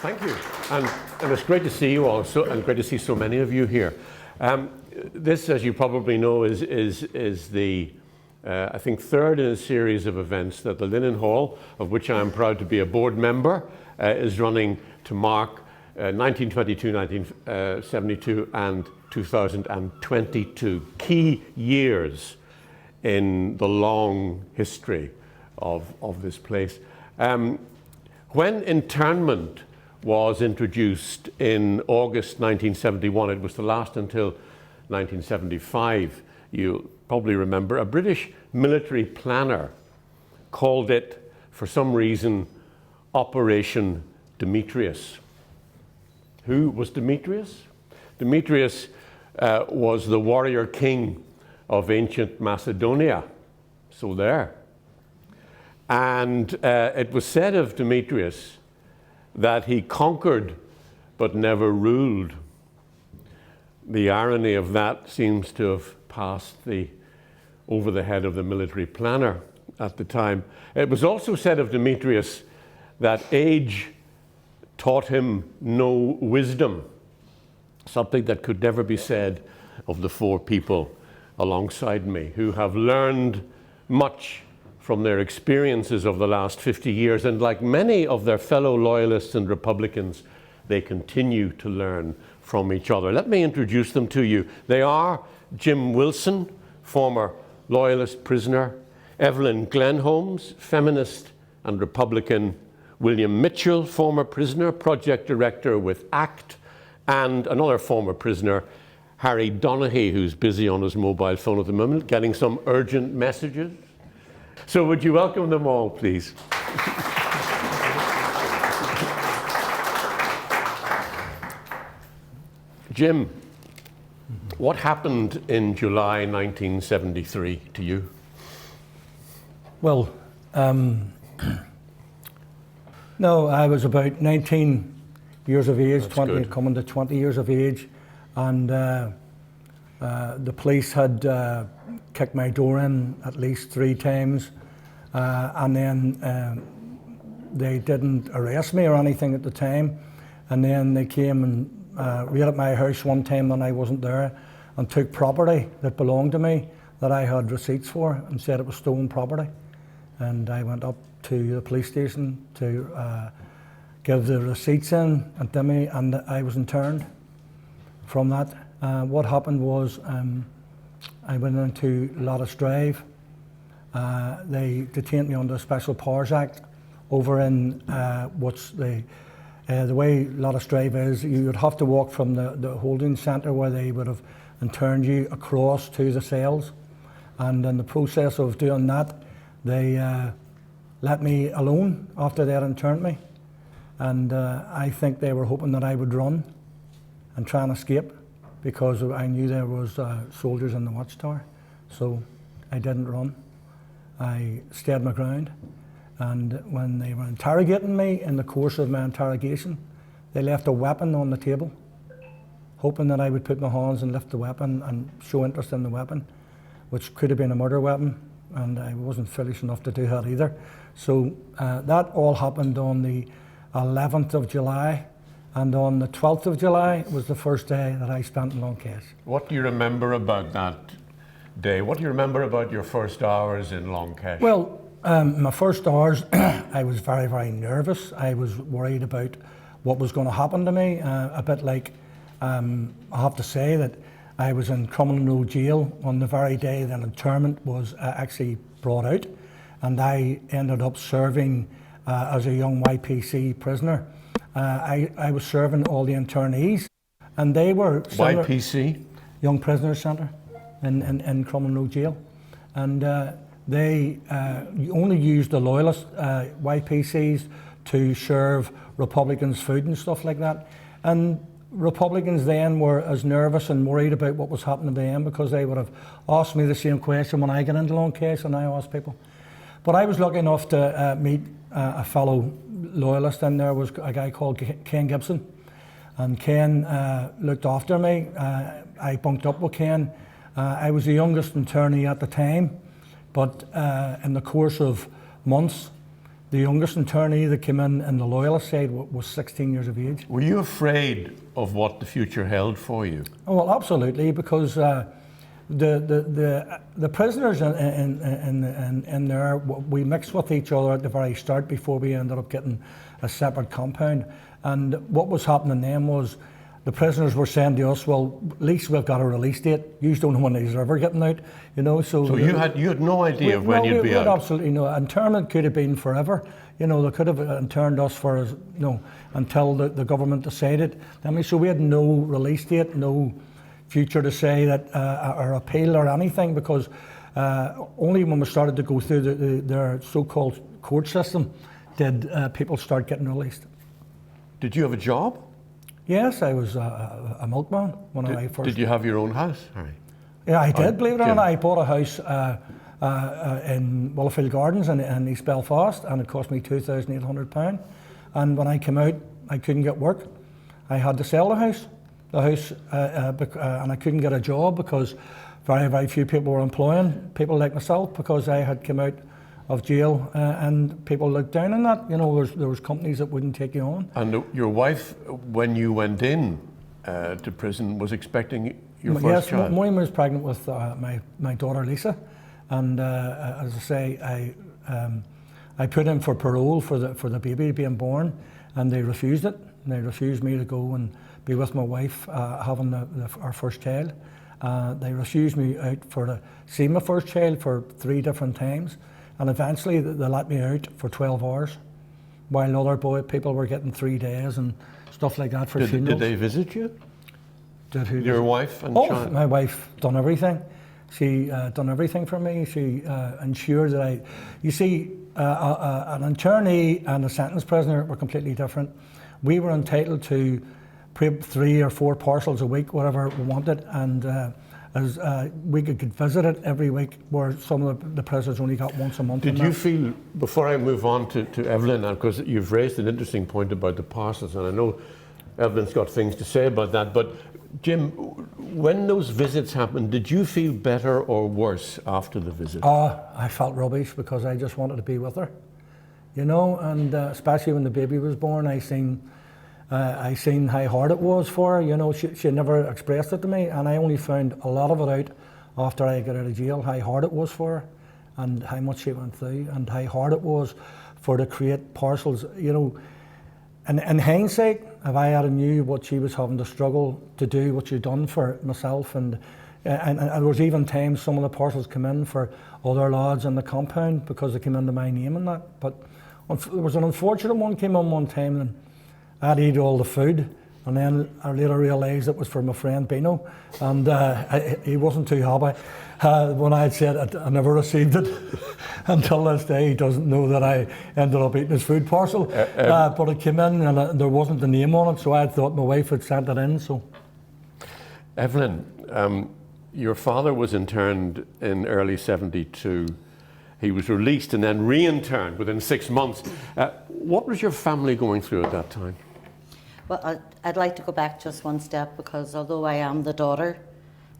Thank you. And it's great to see you all, and great to see so many of you here. This, as you probably know, is the, I think, third in a series of events that the Linen Hall, of which I am proud to be a board member, is running to mark 1922, 1972, and 2022, key years in the long history of this place. When internment was introduced in August 1971, it was to last until 1975, you'll probably remember, a British military planner called it, for some reason, Operation Demetrius. Who was Demetrius? Demetrius was the warrior king of ancient Macedonia, so there. And it was said of Demetrius that he conquered but never ruled. The irony of that seems to have passed over the head of the military planner at the time. It was also said of Demetrius that age taught him no wisdom, something that could never be said of the four people alongside me who have learned much from their experiences of the last 50 years. And like many of their fellow loyalists and Republicans, they continue to learn from each other. Let me introduce them to you. They are Jim Wilson, former loyalist prisoner; Eibhlín Glenholmes, feminist and Republican; William Mitchell, former prisoner, project director with ACT; and another former prisoner, Harry Donaghy, who's busy on his mobile phone at the moment, getting some urgent messages. So would you welcome them all, please? Jim, what happened in July 1973 to you? Well, no, I was about 19 years of age, 20, coming to 20 years of age, and the police had kicked my door in at least 3 times, and then they didn't arrest me or anything at the time, and then they came and raided my house one time when I wasn't there and took property that belonged to me that I had receipts for and said it was stolen property. And I went up to the police station to give the receipts in and I was interned from that. What happened was I went into Lattice Drive. They detained me under the Special Powers Act over in what's the way Lattice Drive is. You would have to walk from the holding centre where they would have interned you across to the cells. And in the process of doing that, they let me alone after they had interned me. And I think they were hoping that I would run and try and escape, because I knew there was soldiers in the watchtower. So I didn't run. I stayed my ground. And when they were interrogating me, in the course of my interrogation, they left a weapon on the table, hoping that I would put my hands and lift the weapon and show interest in the weapon, which could have been a murder weapon, and I wasn't foolish enough to do that either. So that all happened on the 11th of July, and on the 12th of July was the first day that I spent in Long Kesh. What do you remember about that day? What do you remember about your first hours in Long Kesh? Well, my first hours, I was very, very nervous. I was worried about what was going to happen to me. A bit like, I have to say that I was in Criminal Jail on the very day that internment was actually brought out, and I ended up serving as a young YPC prisoner. I was serving all the internees, and they were YPC? Young Prisoners Centre in Criminal Jail, and they only used the loyalist YPCs to serve Republicans food and stuff like that. And Republicans then were as nervous and worried about what was happening to them, because they would have asked me the same question when I got into Long Kesh, and I asked people. But I was lucky enough to meet a fellow loyalist, and there was a guy called Ken Gibson. And Ken looked after me. I bunked up with Ken. I was the youngest internee at the time, but in the course of months, The youngest internee that came in the loyalist side was 16 years of age. Were you afraid of what the future held for you? Oh, well, absolutely, because the prisoners in there, we mixed with each other at the very start before we ended up getting a separate compound. And what was happening then was the prisoners were saying to us, well, at least we've got a release date. You don't know when they're ever getting out, you know. So you had no idea of when you'd be out? Absolutely no. Internment could have been forever. You know, they could have interned us for, you know, until the government decided. I mean, so we had no release date, no future to say that or appeal or anything, because only when we started to go through their so-called court system did people start getting released. Did you have a job? Yes, I was a milkman when I first. Did you have your own house, Harry? Yeah, I did. Believe it or not, I bought a house in Willowfield Gardens in East Belfast, and it cost me £2,800. And when I came out, I couldn't get work. I had to sell the house, and I couldn't get a job because very, very few people were employing people like myself, because I had come out of jail, and people looked down on that. You know, there was companies that wouldn't take you on. And your wife, when you went in to prison, was expecting your first child? Yes, Maureen was pregnant with my daughter Lisa, and as I say, I put in for parole for the baby being born, and they refused it. And they refused me to go and be with my wife having our first child. They refused me out to see my first child for 3 different times. And eventually they let me out for 12 hours, while other people were getting 3 days and stuff like that for funerals. Did they visit you? Did who? Your wife and child? My wife done everything. She done everything for me. She ensured that you see, an internee and a sentence prisoner were completely different. We were entitled to 3 or 4 parcels a week, whatever we wanted, and we could visit it every week, where some of the prisoners only got once a month. Did you feel, before I move on to Eibhlín, because you've raised an interesting point about the parcels, and I know Evelyn's got things to say about that, but Jim, when those visits happened, did you feel better or worse after the visit? I felt rubbish, because I just wanted to be with her, you know, and especially when the baby was born, I seen how hard it was for her. You know, she never expressed it to me, and I only found a lot of it out after I got out of jail, how hard it was for her, and how much she went through, and how hard it was for her to create parcels, you know. And in hindsight, if I had knew what she was having to struggle to do, what she'd done for myself, and there was even times some of the parcels come in for other lads in the compound because they came into my name and that. But there was an unfortunate one came in one time, and I'd eat all the food, and then I later realised it was for my friend Bino, and he wasn't too happy when I had said I never received it. Until this day, he doesn't know that I ended up eating his food parcel. But it came in, and there wasn't the name on it, so I thought my wife had sent it in. So, Eibhlín, your father was interned in early '72. He was released and then re-interned within 6 months. What was your family going through at that time? Well, I'd like to go back just one step, because although I am the daughter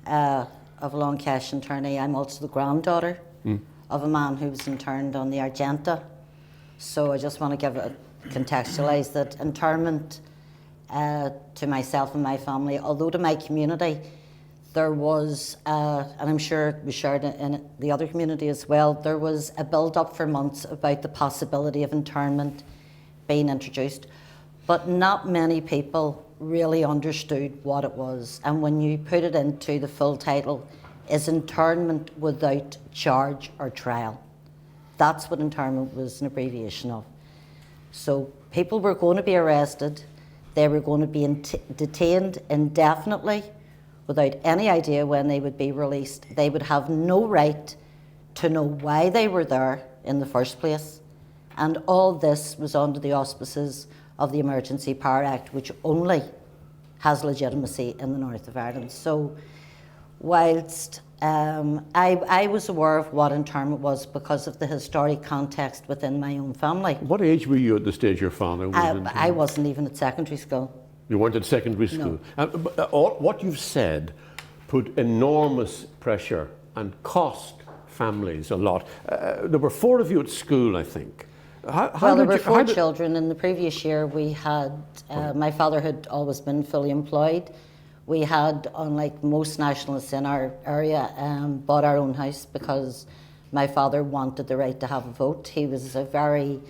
of a long cash internee, I'm also the granddaughter of a man who was interned on the Argenta. So I just want to contextualise that internment to myself and my family, although to my community, there was, and I'm sure it was shared in the other community as well, there was a build-up for months about the possibility of internment being introduced. But not many people really understood what it was. And when you put it into the full title, is internment without charge or trial. That's what internment was an abbreviation of. So people were going to be arrested, they were going to be detained indefinitely without any idea when they would be released. They would have no right to know why they were there in the first place. And all this was under the auspices of the Emergency Power Act, which only has legitimacy in the north of Ireland. So whilst I was aware of what internment was because of the historic context within my own family. What age were you at the stage your father was interned? I wasn't even at secondary school. You weren't at secondary school? No. What you've said put enormous pressure and cost families a lot. There were 4 of you at school, I think. Well, there were four children. In the previous year, we had, my father had always been fully employed. We had, unlike most nationalists in our area, bought our own house because my father wanted the right to have a vote. He was a very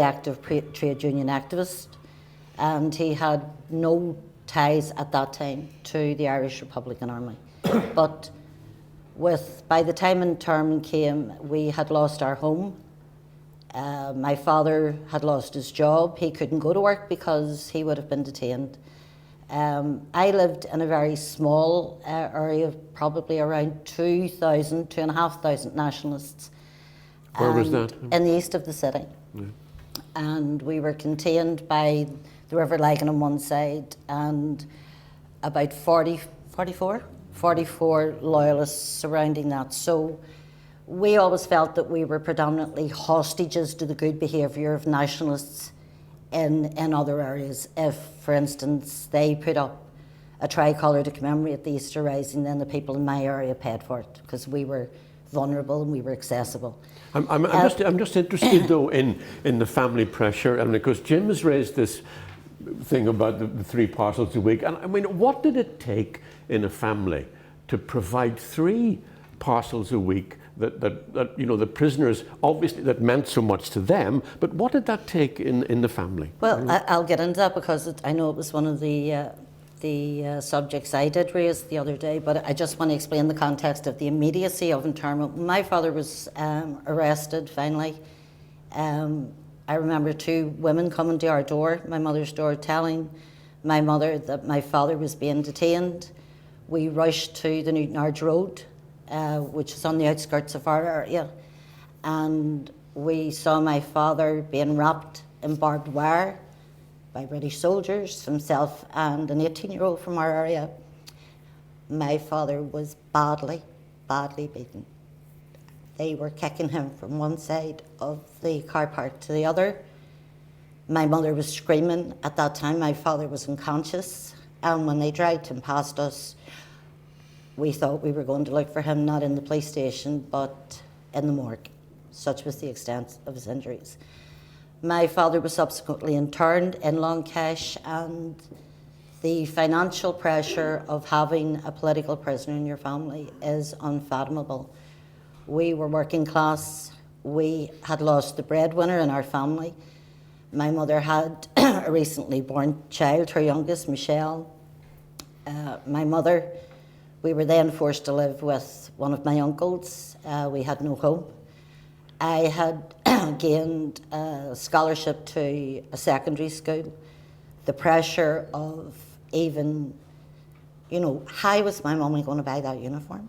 active trade union activist, and he had no ties at that time to the Irish Republican Army. But by the time internment came, we had lost our home. My father had lost his job. He couldn't go to work because he would have been detained. I lived in a very small area of probably around 2,500 nationalists. Where was that? In the east of the city. Yeah. And we were contained by the River Lagan on one side and about 44 loyalists surrounding that. So we always felt that we were predominantly hostages to the good behaviour of nationalists in other areas. If, for instance, they put up a tricolour to commemorate the Easter Rising, then the people in my area paid for it because we were vulnerable and we were accessible. I'm just interested though in the family pressure, and because Jim has raised this thing about the 3 parcels a week, and I mean, what did it take in a family to provide 3 parcels a week that you know, the prisoners, obviously that meant so much to them, but what did that take in the family? Well, I'll get into that because I know it was one of the subjects I did raise the other day, but I just want to explain the context of the immediacy of internment. My father was arrested finally. I remember 2 women coming to our door, my mother's door, telling my mother that my father was being detained. We rushed to the Newtonards Road, which is on the outskirts of our area, and we saw my father being wrapped in barbed wire by British soldiers, himself and an 18-year-old from our area. My father was badly beaten. They were kicking him from one side of the car park to the other. My mother was screaming. At that time, my father was unconscious, and when they dragged him past us, we thought we were going to look for him not in the police station, but in the morgue. Such was the extent of his injuries. My father was subsequently interned in Longcash, and the financial pressure of having a political prisoner in your family is unfathomable. We were working class. We had lost the breadwinner in our family. My mother had a recently born child, her youngest, Michelle. My mother, we were then forced to live with one of my uncles. We had no home. I had gained a scholarship to a secondary school. The pressure of even, you know, how was my mummy going to buy that uniform?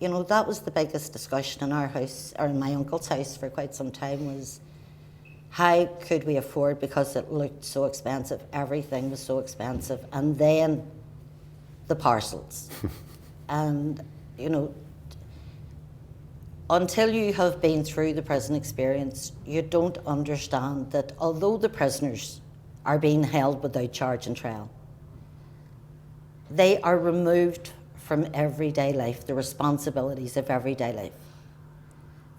You know, that was the biggest discussion in our house, or in my uncle's house for quite some time, was how could we afford, because it looked so expensive, everything was so expensive, and then the parcels. And, you know, until you have been through the prison experience, you don't understand that although the prisoners are being held without charge and trial, they are removed from everyday life, the responsibilities of everyday life.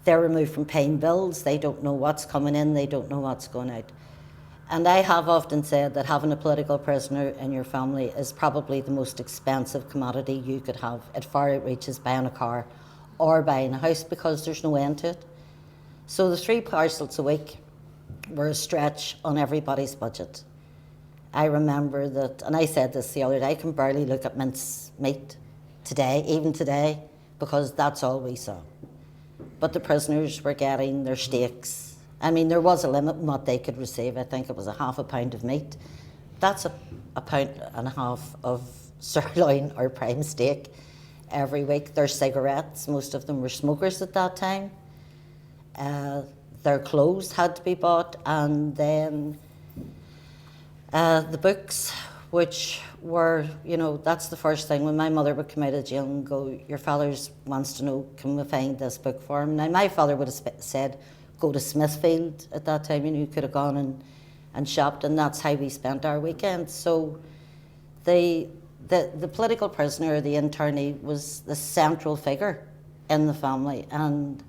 They're removed from paying bills. They don't know what's coming in. They don't know what's going out. And I have often said that having a political prisoner in your family is probably the most expensive commodity you could have. It far outreaches buying a car or buying a house, because there's no end to it. So the 3 parcels a week were a stretch on everybody's budget. I remember that, and I said this the other day, I can barely look at mince meat today, even today, because that's all we saw. But the prisoners were getting their steaks. I mean, there was a limit in what they could receive. I think it was a half a pound of meat. That's a pound and a half of sirloin or prime steak every week. Their cigarettes, most of them were smokers at that time. Their clothes had to be bought, and then the books, which were, you know, that's the first thing. When my mother would come out of jail and go, your father wants to know, can we find this book for him? Now, my father would have said, go to Smithfield at that time, and you could have gone and shopped, and that's how we spent our weekends. So the political prisoner, the internee, was the central figure in the family, and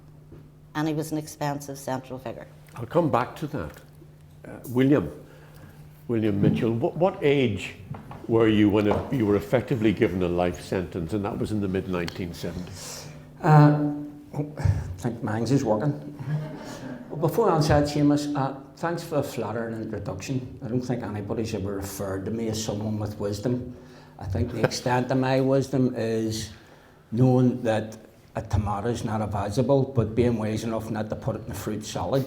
and he was an expensive central figure. I'll come back to that. William Mitchell, what age were you when you were effectively given a life sentence, and that was in the mid-1970s? I think mine's is working. Well, before I answer that, Seamus, thanks for the flattering introduction. I don't think anybody's ever referred to me as someone with wisdom. I think the extent of my wisdom is knowing that a tomato is not a vegetable, but being wise enough not to put it in a fruit salad.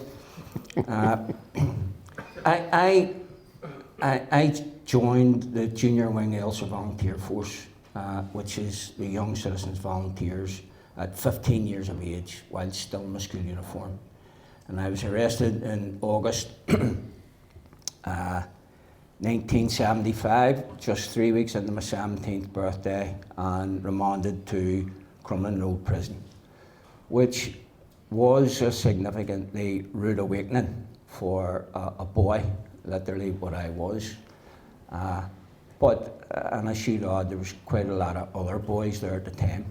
I joined the Junior Wing Ulster Volunteer Force, which is the Young Citizens Volunteers, at 15 years of age, while still in my school uniform. And I was arrested in August 1975, just 3 weeks into my 17th birthday, and remanded to Crumlin Road Prison, which was a significantly rude awakening for a boy, literally what I was. And I should add, there was quite a lot of other boys there at the time.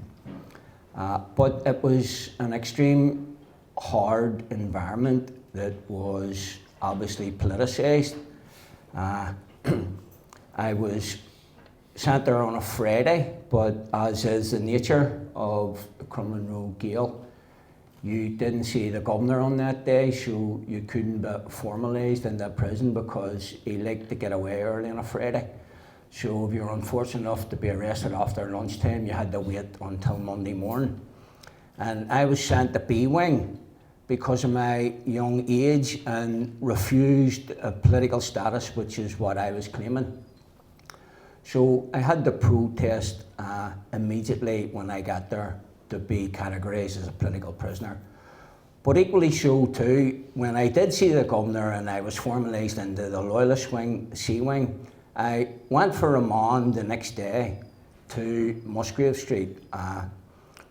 But it was an extreme hard environment that was obviously politicised. I was sent there on a Friday, but as is the nature of the Crumlin Road Gaol, you didn't see the governor on that day, so you couldn't be formalised in the prison because he liked to get away early on a Friday. So if you were unfortunate enough to be arrested after lunchtime, you had to wait until Monday morning. And I was sent to B Wing because of my young age and refused a political status, which is what I was claiming. So I had to protest immediately when I got there to be categorised as a political prisoner. But equally so too, when I did see the governor and I was formalised into the Loyalist Wing, C Wing, I went for remand the next day to Musgrave Street,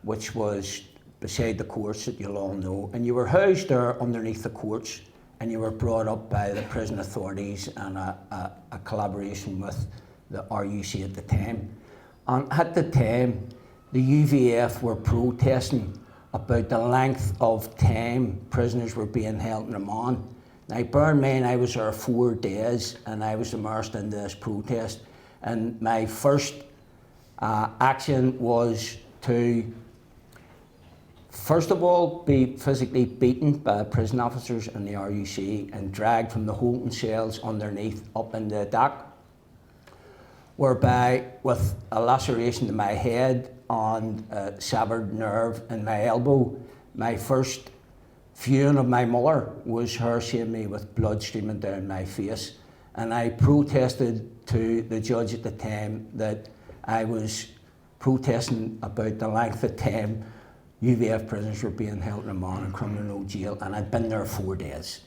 which was beside the courts that you'll all know. And you were housed there underneath the courts, and you were brought up by the prison authorities and a collaboration with the RUC at the time. And at the time, the UVF were protesting about the length of time prisoners were being held in remand. Now, bear in mind, I was there 4 days and I was immersed in this protest. And my first action was to, first of all, be physically beaten by prison officers in the RUC and dragged from the holding cells underneath up in the dock, whereby with a laceration to my head and a severed nerve in my elbow, my first viewing of my mother was her seeing me with blood streaming down my face. And I protested to the judge at the time that I was protesting about the length of time UVF prisoners were being held in remand in Crumlin Road Jail, and I'd been there 4 days.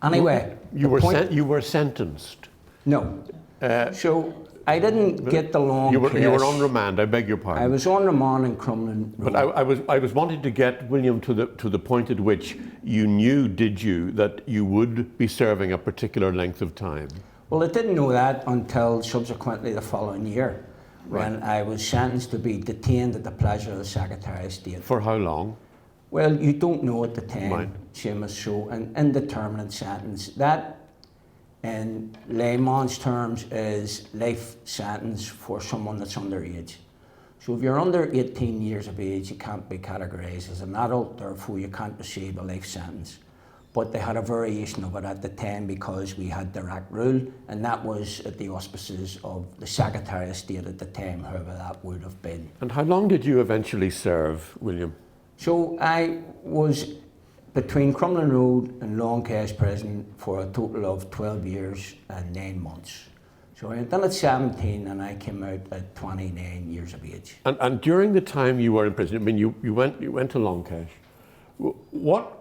Anyway, you were sentenced. No. So I didn't get the long you case. were on remand, I beg your pardon. I was on remand in Crumlin Road. But I was wanting to get William to the point at which you knew, did you, that you would be serving a particular length of time? Well, I didn't know that until subsequently the following year, Right. when I was sentenced to be detained at the pleasure of the Secretary of State. For how long? Well, you don't know at the time, Right. Seamus, so an indeterminate sentence. That, in layman's terms, is life sentence for someone that's underage. So if you're under 18 years of age, you can't be categorised as an adult, therefore you can't receive a life sentence. But they had a variation of it at the time because we had direct rule, and that was at the auspices of the Secretary of State at the time, whoever that would have been. And how long did you eventually serve, William? So I was between Crumlin Road and Longcash Prison for a total of 12 years and 9 months. So I had done it 17 and I came out at 29 years of age. And during the time you were in prison, I mean, you went to Longcash. What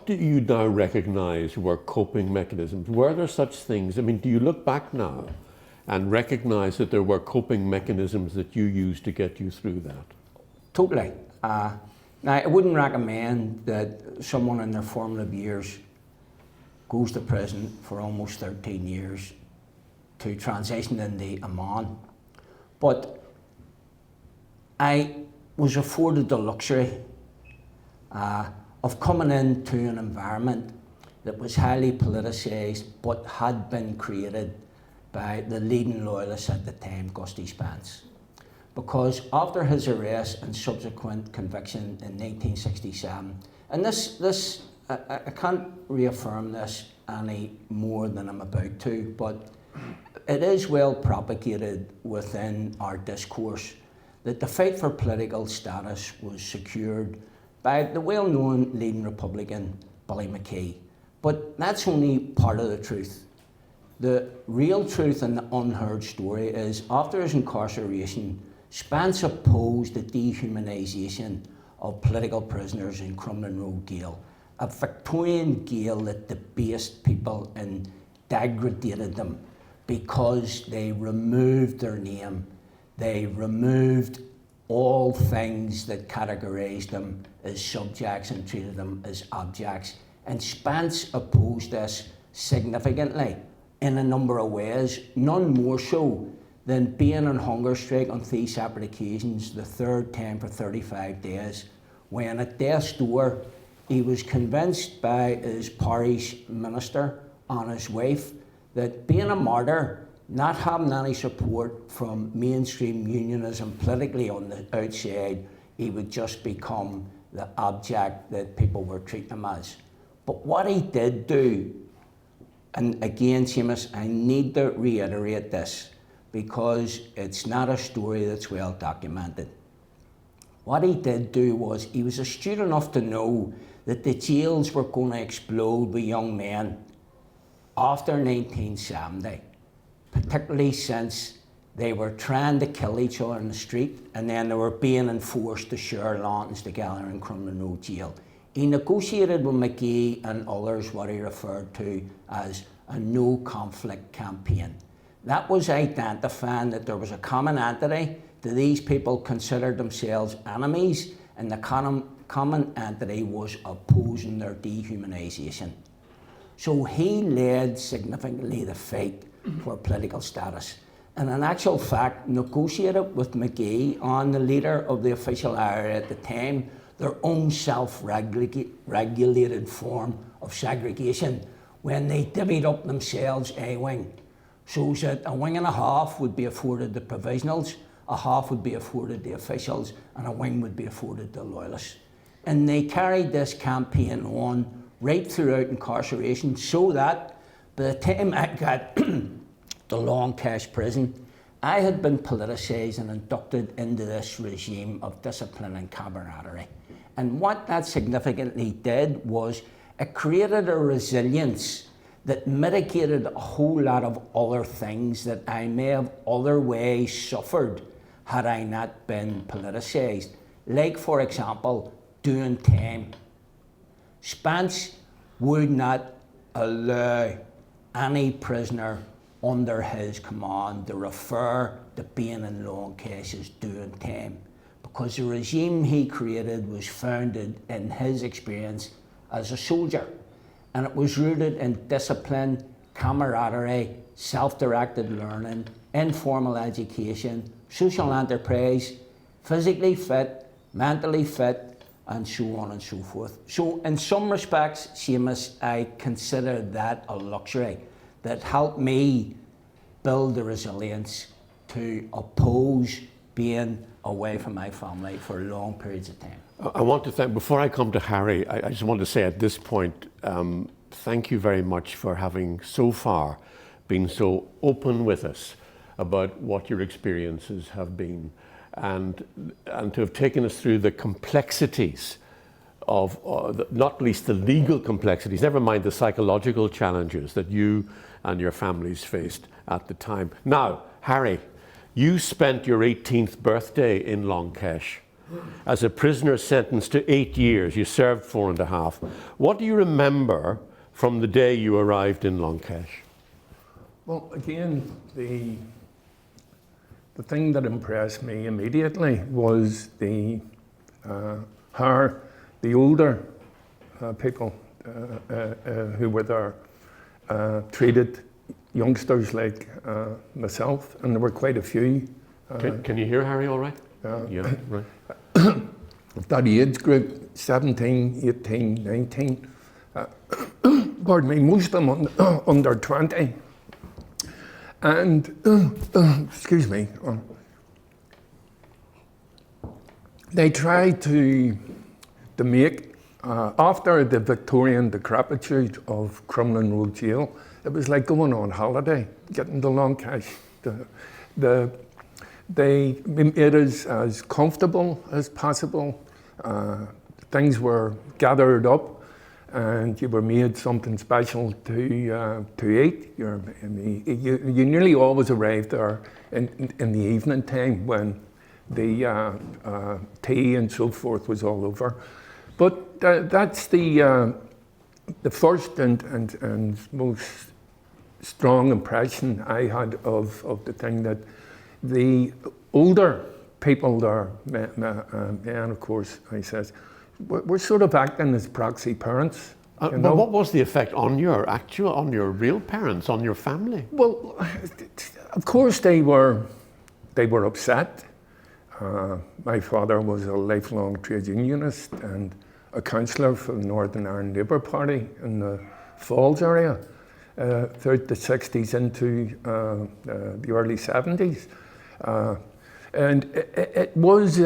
do you now recognise were coping mechanisms? Were there such things? I mean, do you look back now and recognise that there were coping mechanisms that you used to get you through that? Totally. Now, I wouldn't recommend that someone in their formative years goes to prison for almost 13 years to transition into a man. But I was afforded the luxury of coming into an environment that was highly politicised but had been created by the leading loyalist at the time, Gusty Spence. Because after his arrest and subsequent conviction in 1967, and I can't reaffirm this any more than I'm about to, but it is well propagated within our discourse that the fight for political status was secured by the well-known leading Republican, Billy McKee. But that's only part of the truth. The real truth and the unheard story is, after his incarceration, Spence opposed the dehumanisation of political prisoners in Crumlin Road Gaol, a Victorian gaol that debased people and degraded them because they removed their name, they removed all things that categorised them as subjects and treated them as objects. And Spence opposed this significantly in a number of ways, none more so than being on hunger strike on 3 separate occasions, the third time for 35 days, when at death's door he was convinced by his parish minister and his wife that being a martyr, not having any support from mainstream unionism politically on the outside, he would just become the object that people were treating him as. But what he did do, and again, Seamus, I need to reiterate this because it's not a story that's well documented. What he did do was he was astute enough to know that the jails were going to explode with young men after 1970, particularly since they were trying to kill each other in the street and then they were being enforced to share lanterns together in Crumlin Road Jail. He negotiated with McKee and others what he referred to as a no-conflict campaign. That was identifying that there was a common entity, that these people considered themselves enemies, and the common entity was opposing their dehumanisation. So he led significantly the fight for political status, and in actual fact negotiated with McKee and the leader of the official area at the time their own self-regulated form of segregation when they divvied up themselves a wing, so that a wing and a half would be afforded the provisionals, a half would be afforded the officials, and a wing would be afforded the loyalists. And they carried this campaign on right throughout incarceration, so that by the time I got to Long Cash prison, I had been politicised and inducted into this regime of discipline and camaraderie. And what that significantly did was it created a resilience that mitigated a whole lot of other things that I may have otherwise suffered had I not been politicised. Like, for example, doing time. Spence would not allow any prisoner under his command to refer to being in Long Cash as doing time, because the regime he created was founded in his experience as a soldier, and it was rooted in discipline, camaraderie, self-directed learning, informal education, social enterprise, physically fit, mentally fit, and so on and so forth. So in some respects, Seamus, I consider that a luxury that helped me build the resilience to oppose being away from my family for long periods of time. I want to thank, before I come to Harry, I just want to say at this point, thank you very much for having so far been so open with us about what your experiences have been, and to have taken us through the complexities of, not least the legal complexities, never mind the psychological challenges that you and your families faced at the time. Now, Harry, you spent your 18th birthday in Long Cash as a prisoner sentenced to 8 years. You served 4.5. What do you remember from the day you arrived in Long Cash? Well, again, the thing that impressed me immediately was how the older people who were there treated youngsters like myself, and there were quite a few. Can you hear Harry all right? Yeah. Yeah, right. that age group, 17, 18, 19, pardon me, most of them under 20. And, excuse me, they tried to make, after the Victorian decrepitude of Crumlin Road Jail, it was like going on holiday, getting the long cash. They made it as comfortable as possible. Things were gathered up, and you were made something special to eat. You nearly always arrived there in the evening time when the tea and so forth was all over. But that's the first and most strong impression I had of the thing, that the older people there, and of course, I says, we're sort of acting as proxy parents. But what was the effect on your real parents, on your family? Well, of course they were upset. My father was a lifelong trade unionist and a councillor for the Northern Ireland Labour Party in the Falls area throughout the 60s into the early 70s. And it was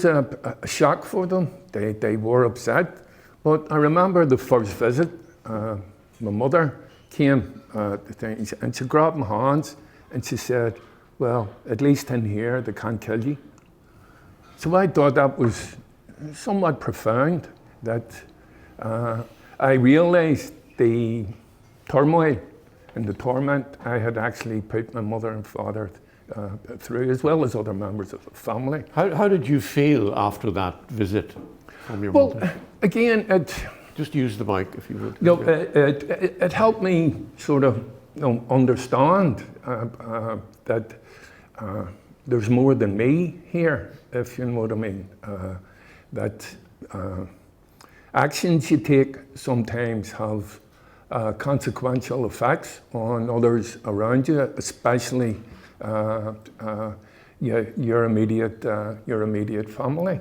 a shock for them. They were upset. But I remember the first visit, my mother came and she grabbed my hands and she said, well, at least in here, they can't kill you. So I thought that was somewhat profound, that I realized the turmoil and the torment I had actually put my mother and father through, as well as other members of the family. How did you feel after that visit from your mother? Well, again, just use the mic if you would. No, it helped me sort of understand that there's more than me here, if you know what I mean. That actions you take sometimes have consequential effects on others around you, especially your immediate family.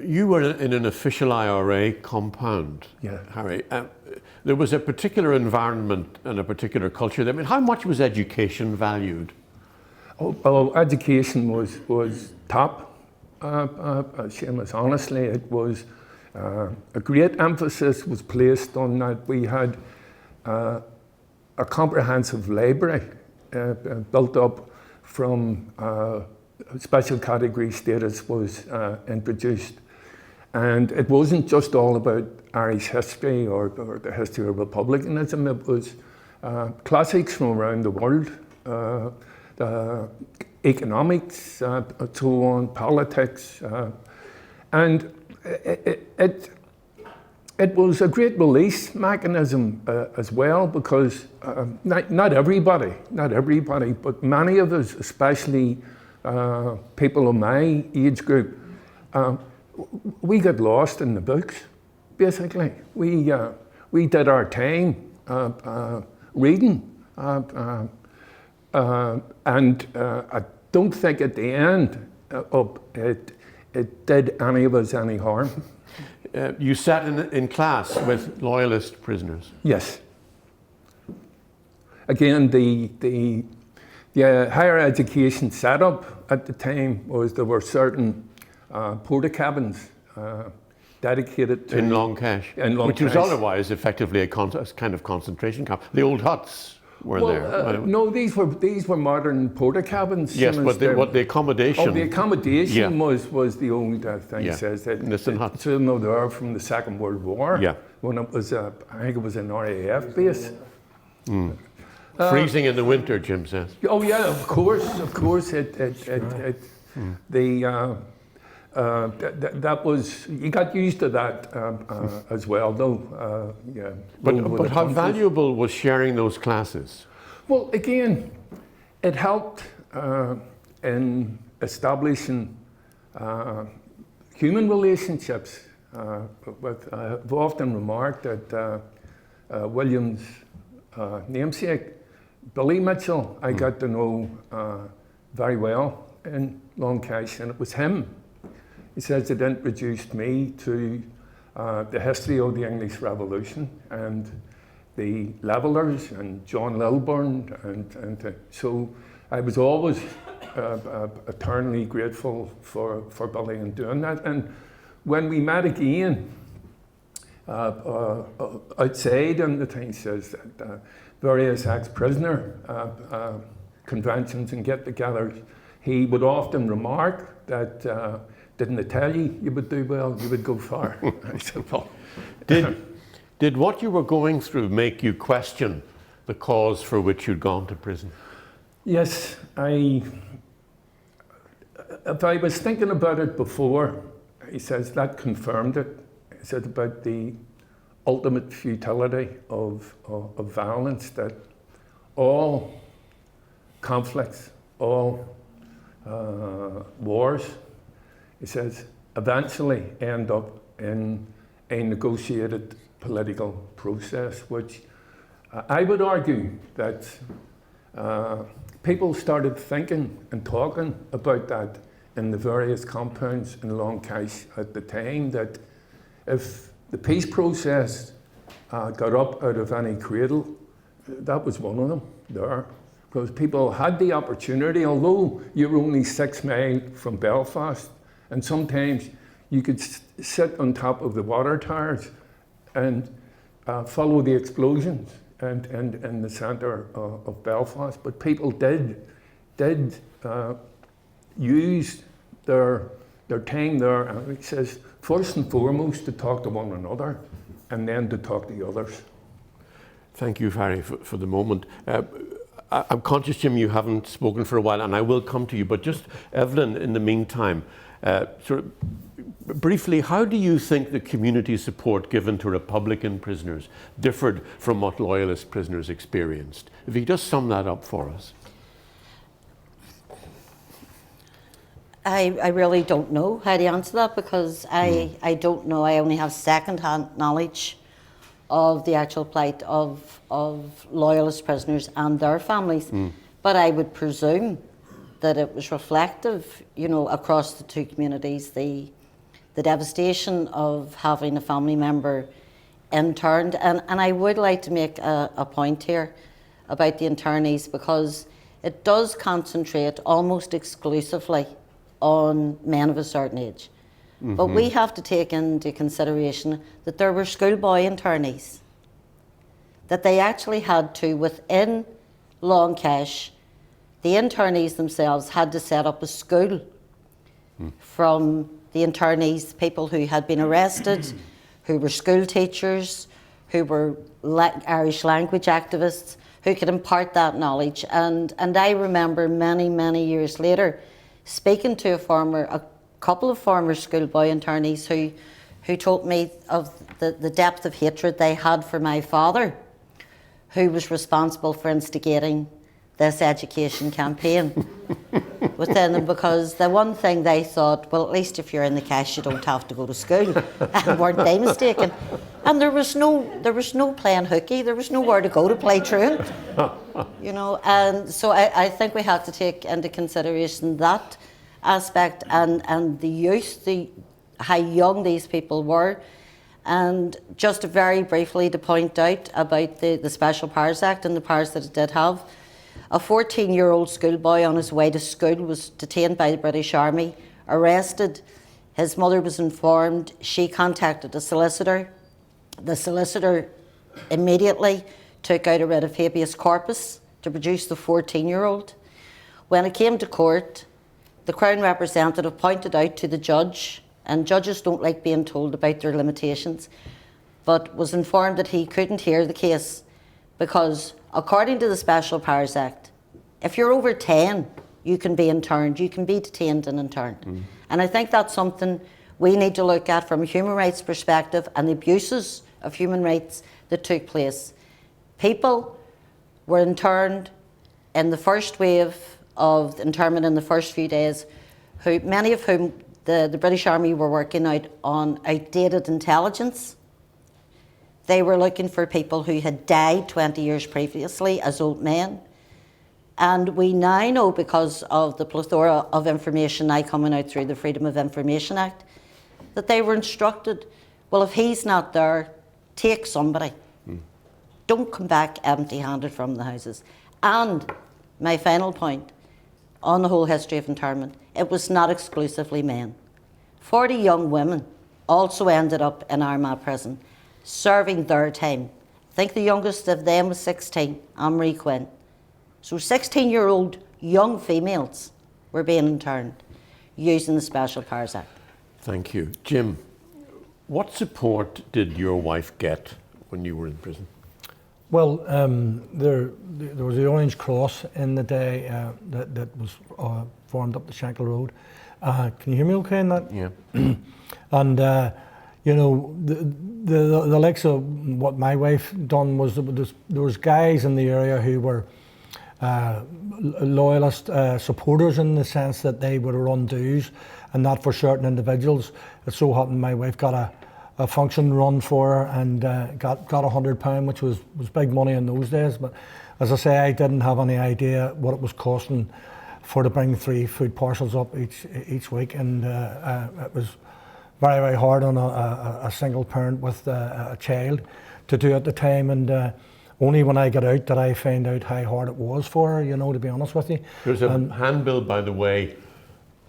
You were in an official IRA compound, Yeah. Harry. There was a particular environment and a particular culture. I mean, how much was education valued? Oh, well, education was top. Seamus, honestly, it was a great emphasis was placed on that. We had a comprehensive library built up from special category status was introduced. And it wasn't just all about Irish history or the history of republicanism. It was classics from around the world, economics, so on, politics. And it was a great release mechanism as well, because not everybody, but many of us, especially people of my age group, we got lost in the books, basically. We did our time reading, and I don't think at the end of it did any of us any harm. You sat in class with loyalist prisoners. Yes. Again, the higher education setup at the time was there were certain porta cabins dedicated to... In Long Cash, which was otherwise effectively a kind of concentration camp. The old huts were there. No, these were modern porta cabins. Yes, but the accommodation... Oh, the accommodation was the old thing, says that. Nissen huts. There were from the Second World War. Yeah. When it was, I think it was an RAF base. Mm. Freezing in the winter, Jim says. Oh yeah, of course. That was, you got used to that as well, though. Yeah. But how valuable was sharing those classes? Well, again, it helped in establishing human relationships. I've often remarked that William's namesake, Billy Mitchell, I got to know very well in Long Cash, and it was him. He says it introduced me to the history of the English Revolution and the Levellers and John Lilburn, and so I was always eternally grateful for Billy in doing that. And when we met again outside, and the thing says that various ex-prisoner conventions and get-togethers, he would often remark that, didn't I tell you you would do well, you would go far? I said, well, Did what you were going through make you question the cause for which you'd gone to prison? yes, if I was thinking about it before, he says that confirmed it. He said about the ultimate futility of violence, that all conflicts, all wars, he says, eventually end up in a negotiated political process, which I would argue that people started thinking and talking about that in the various compounds in Long Cash at the time, that if the peace process got up out of any cradle, that was one of them there. Because people had the opportunity, although you're only 6 miles from Belfast, and sometimes you could sit on top of the water towers and follow the explosions and in the centre of Belfast. But people did use their time there, and it says, first and foremost, to talk to one another, and then to talk to others. Thank you, Harry, for the moment. I'm conscious, Jim, you haven't spoken for a while, and I will come to you, but just, Eibhlín, in the meantime, sort of briefly, how do you think the community support given to Republican prisoners differed from what Loyalist prisoners experienced? If you could just sum that up for us. I really don't know how to answer that, because I don't know. I only have second-hand knowledge of the actual plight of Loyalist prisoners and their families. But I would presume that it was reflective, you know, across the two communities, the devastation of having a family member interned. And I would like to make a point here about the internees, because it does concentrate almost exclusively on men of a certain age. But we have to take into consideration that there were schoolboy internees, that they actually had to, within Long Cash, the internees themselves had to set up a school from the internees, people who had been arrested, who were school teachers, who were Irish language activists, who could impart that knowledge. And I remember many, many years later speaking to a couple of former schoolboy internees who told me of the depth of hatred they had for my father, who was responsible for instigating this education campaign within them, because the one thing they thought, well, at least if you're in the cash you don't have to go to school. And weren't they mistaken? And there was no playing hooky, there was nowhere to go to play truant, you know. And so I think we have to take into consideration that aspect, and the youth, how young these people were. And just very briefly to point out about the Special Powers Act and the powers that it did have, a 14-year-old schoolboy on his way to school was detained by the British Army, arrested. His mother was informed. She contacted a solicitor. The solicitor immediately took out a writ of habeas corpus to produce the 14-year-old. When it came to court, the Crown representative pointed out to the judge, and judges don't like being told about their limitations, but was informed that he couldn't hear the case because, according to the Special Powers Act, if you're over 10, you can be interned, you can be detained and interned. And I think that's something we need to look at from a human rights perspective, and the abuses of human rights that took place. People were interned in the first wave of internment in the first few days, many of whom the British Army were working out on outdated intelligence. They were looking for people who had died 20 years previously as old men. And we now know, because of the plethora of information now coming out through the Freedom of Information Act, that they were instructed, well, if he's not there, take somebody. Don't come back empty-handed from the houses. And my final point on the whole history of internment, it was not exclusively men. 40 young women also ended up in Armagh prison, serving their time. I think the youngest of them was 16, Anne-Marie Quinn. So 16-year-old young females were being interned using the Special Powers Act. Thank you. Jim, what support did your wife get when you were in prison? Well, there was the Orange Cross in the day that was formed up the Shankill Road. Can you hear me okay in that? Yeah. And, you know, the likes of what my wife done was there was guys in the area who were loyalist supporters, in the sense that they would run dues, and not for certain individuals. It so happened my wife got a function run for her and got £100, which was big money in those days. But as I say, I didn't have any idea what it was costing to bring 3 food parcels up each week, and it was very, very hard on a single parent with a child to do at the time. And only when I got out did I find out how hard it was for her, you know, to be honest with you. There's a handbill, by the way,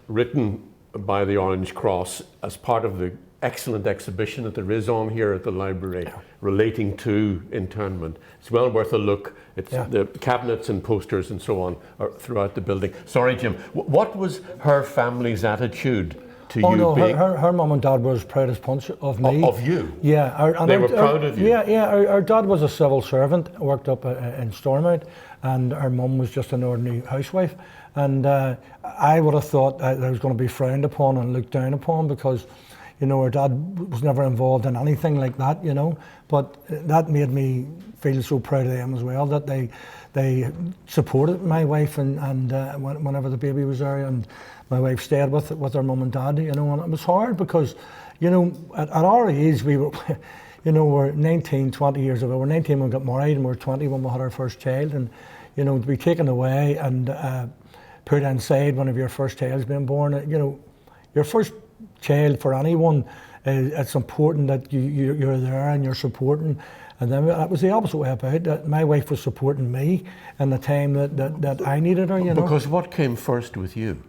written by the Orange Cross as part of the excellent exhibition that there is on here at the library relating to internment. It's well worth a look. It's the cabinets and posters and so on are throughout the building. Sorry, Jim. What was her family's attitude to you? No, being her mum and dad were as proud as punch of me. Of you? Yeah. They were proud of you? Yeah. Our dad was a civil servant, worked up in Stormont, and our mum was just an ordinary housewife. And I would have thought that I was going to be frowned upon and looked down upon, because, you know, our dad was never involved in anything like that, you know. But that made me feel so proud of them as well, that they supported my wife and whenever the baby was there, and my wife stayed with her mum and dad, you know. And it was hard because, you know, at our age, we were, you know, we're 19, 20 years ago. We're 19 when we got married, and we were 20 when we had our first child. And, you know, to be taken away and put inside one of your first child's being born, you know, your first child for anyone, it's important that you're there and you're supporting. And then that was the opposite way about it, that my wife was supporting me in the time that I needed her, you know. Because what came first with you?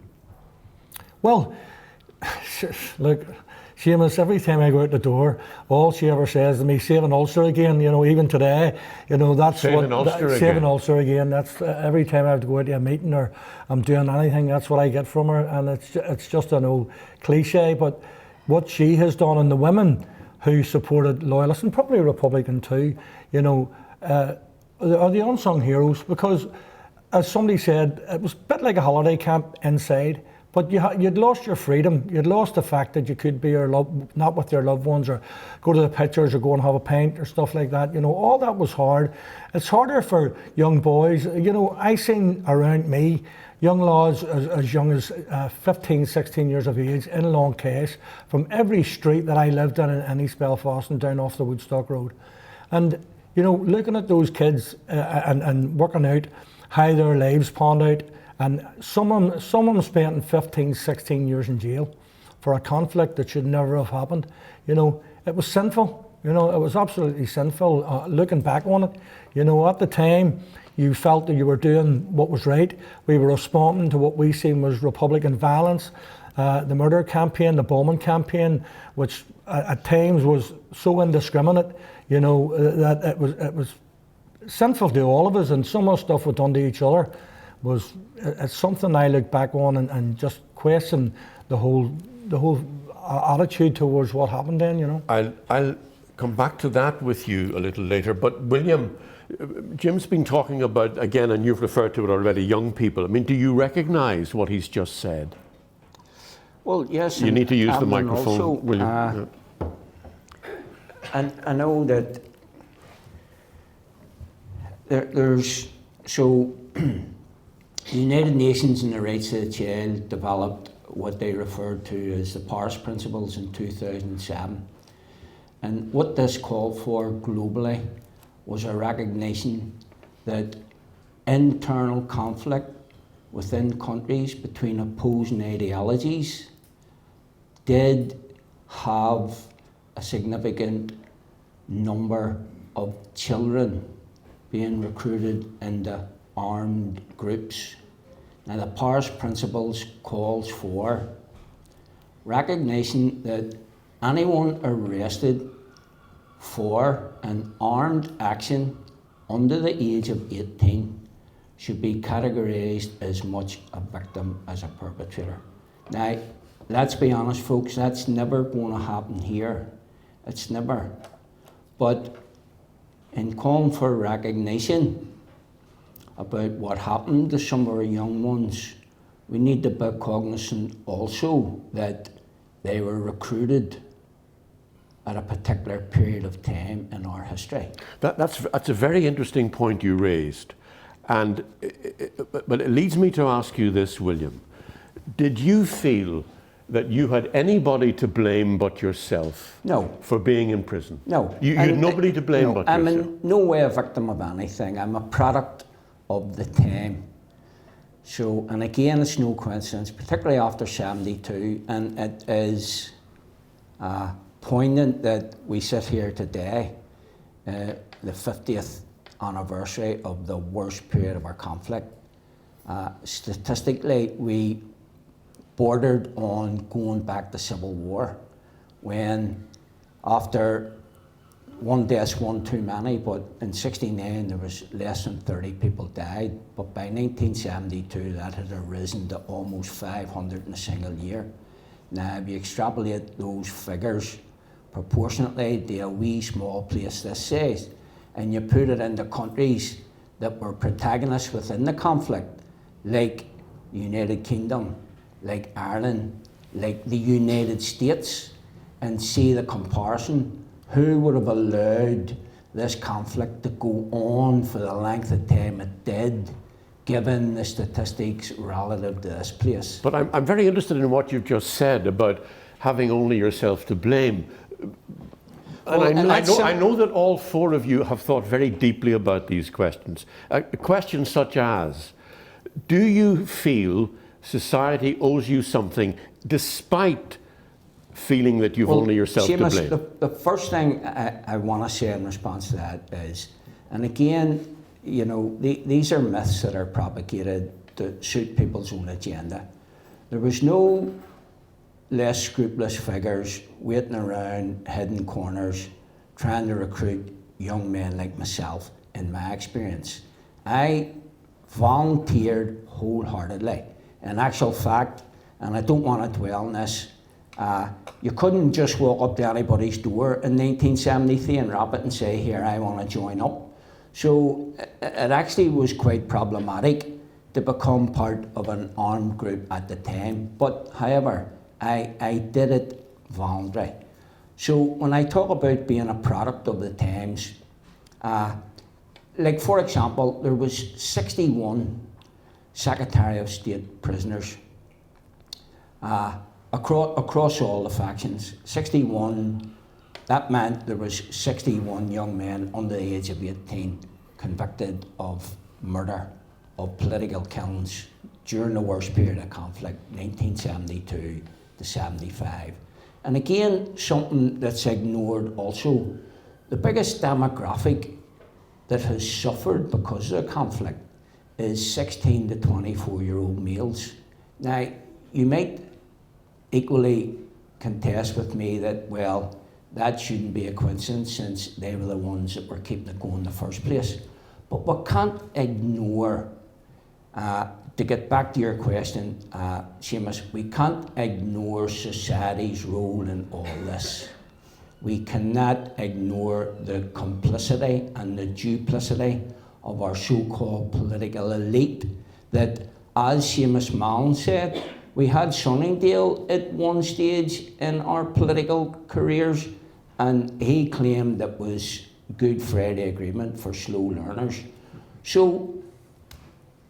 Well, look, Seamus, every time I go out the door, all she ever says to me, save an ulcer again, you know, even today, you know, that's save an ulcer again. That's every time I have to go out to a meeting or I'm doing anything, that's what I get from her. And it's just an old cliche, but what she has done, and the women who supported loyalists, and probably Republican too, you know, are the unsung heroes, because as somebody said, it was a bit like a holiday camp inside. But you'd lost your freedom. You'd lost the fact that you could be not with your loved ones, or go to the pictures, or go and have a pint or stuff like that. You know, all that was hard. It's harder for young boys. You know, I seen around me young lads as young as 15, 16 years of age in Long Cash, from every street that I lived in East Belfast and down off the Woodstock Road. And, you know, looking at those kids and working out how their lives panned out. And some of them spent 15, 16 years in jail for a conflict that should never have happened. You know, it was sinful. You know, it was absolutely sinful. Looking back on it, you know, at the time, you felt that you were doing what was right. We were responding to what we seen was Republican violence, the murder campaign, the bombing campaign, which at times was so indiscriminate, you know, that it was sinful to all of us, and some of the stuff we done to each other it's something I look back on and just question the whole attitude towards what happened then, you know. I'll come back to that with you a little later, but William, Jim's been talking about, again, and you've referred to it already, young people. I mean, do you recognise what he's just said? Well, yes. You need to use the and microphone, also, William. And I know that there's the United Nations and the Rights of the Child developed what they referred to as the Paris Principles in 2007. And what this called for globally was a recognition that internal conflict within countries between opposing ideologies did have a significant number of children being recruited into armed groups. Now, the Paris Principles calls for recognition that anyone arrested for an armed action under the age of 18 should be categorised as much a victim as a perpetrator. Now, let's be honest, folks, that's never going to happen here. It's never. But in calling for recognition about what happened to some of our young ones, we need to be cognizant also that they were recruited at a particular period of time in our history. That's a very interesting point you raised. But it leads me to ask you this, William. Did you feel that you had anybody to blame but yourself? No. For being in prison? No. You had nobody to blame but yourself? I'm in no way a victim of anything. I'm a product of the time. So, and again, it's no coincidence, particularly after 72, and it is poignant that we sit here today, the 50th anniversary of the worst period of our conflict. Statistically, we bordered on going back to civil war, when after one death's one too many, but in 69 there was less than 30 people died, but by 1972 that had arisen to almost 500 in a single year. Now, if you extrapolate those figures proportionately to a wee small place this size, and you put it into countries that were protagonists within the conflict, like the United Kingdom, like Ireland, like the United States, and see the comparison, who would have allowed this conflict to go on for the length of time it did, given the statistics relative to this place? But I'm very interested in what you've just said about having only yourself to blame. And I know that all four of you have thought very deeply about these questions. Questions such as, do you feel society owes you something despite feeling that you've only yourself Seamus, to blame? The first thing I want to say in response to that is, and again, you know, these are myths that are propagated to suit people's own agenda. There was no less scrupulous figures waiting around hidden corners trying to recruit young men like myself, in my experience. I volunteered wholeheartedly. In actual fact, and I don't want to dwell on this, you couldn't just walk up to anybody's door in 1973 and rap it and say, here, I want to join up. So it actually was quite problematic to become part of an armed group at the time. But however, I did it voluntarily. So when I talk about being a product of the times, like for example, there was 61 Secretary of State prisoners across all the factions. 61, that meant there was 61 young men under the age of 18 convicted of murder, of political killings during the worst period of conflict, 1972 to 75. And again, something that's ignored also, the biggest demographic that has suffered because of the conflict is 16 to 24-year-old males. Now, you might equally contest with me that, well, that shouldn't be a coincidence since they were the ones that were keeping it going in the first place. But we can't ignore, to get back to your question, Seamus, we can't ignore society's role in all this. We cannot ignore the complicity and the duplicity of our so-called political elite that, as Seamus Mallon said, we had Sunningdale at one stage in our political careers, and he claimed that was Good Friday Agreement for slow learners. So,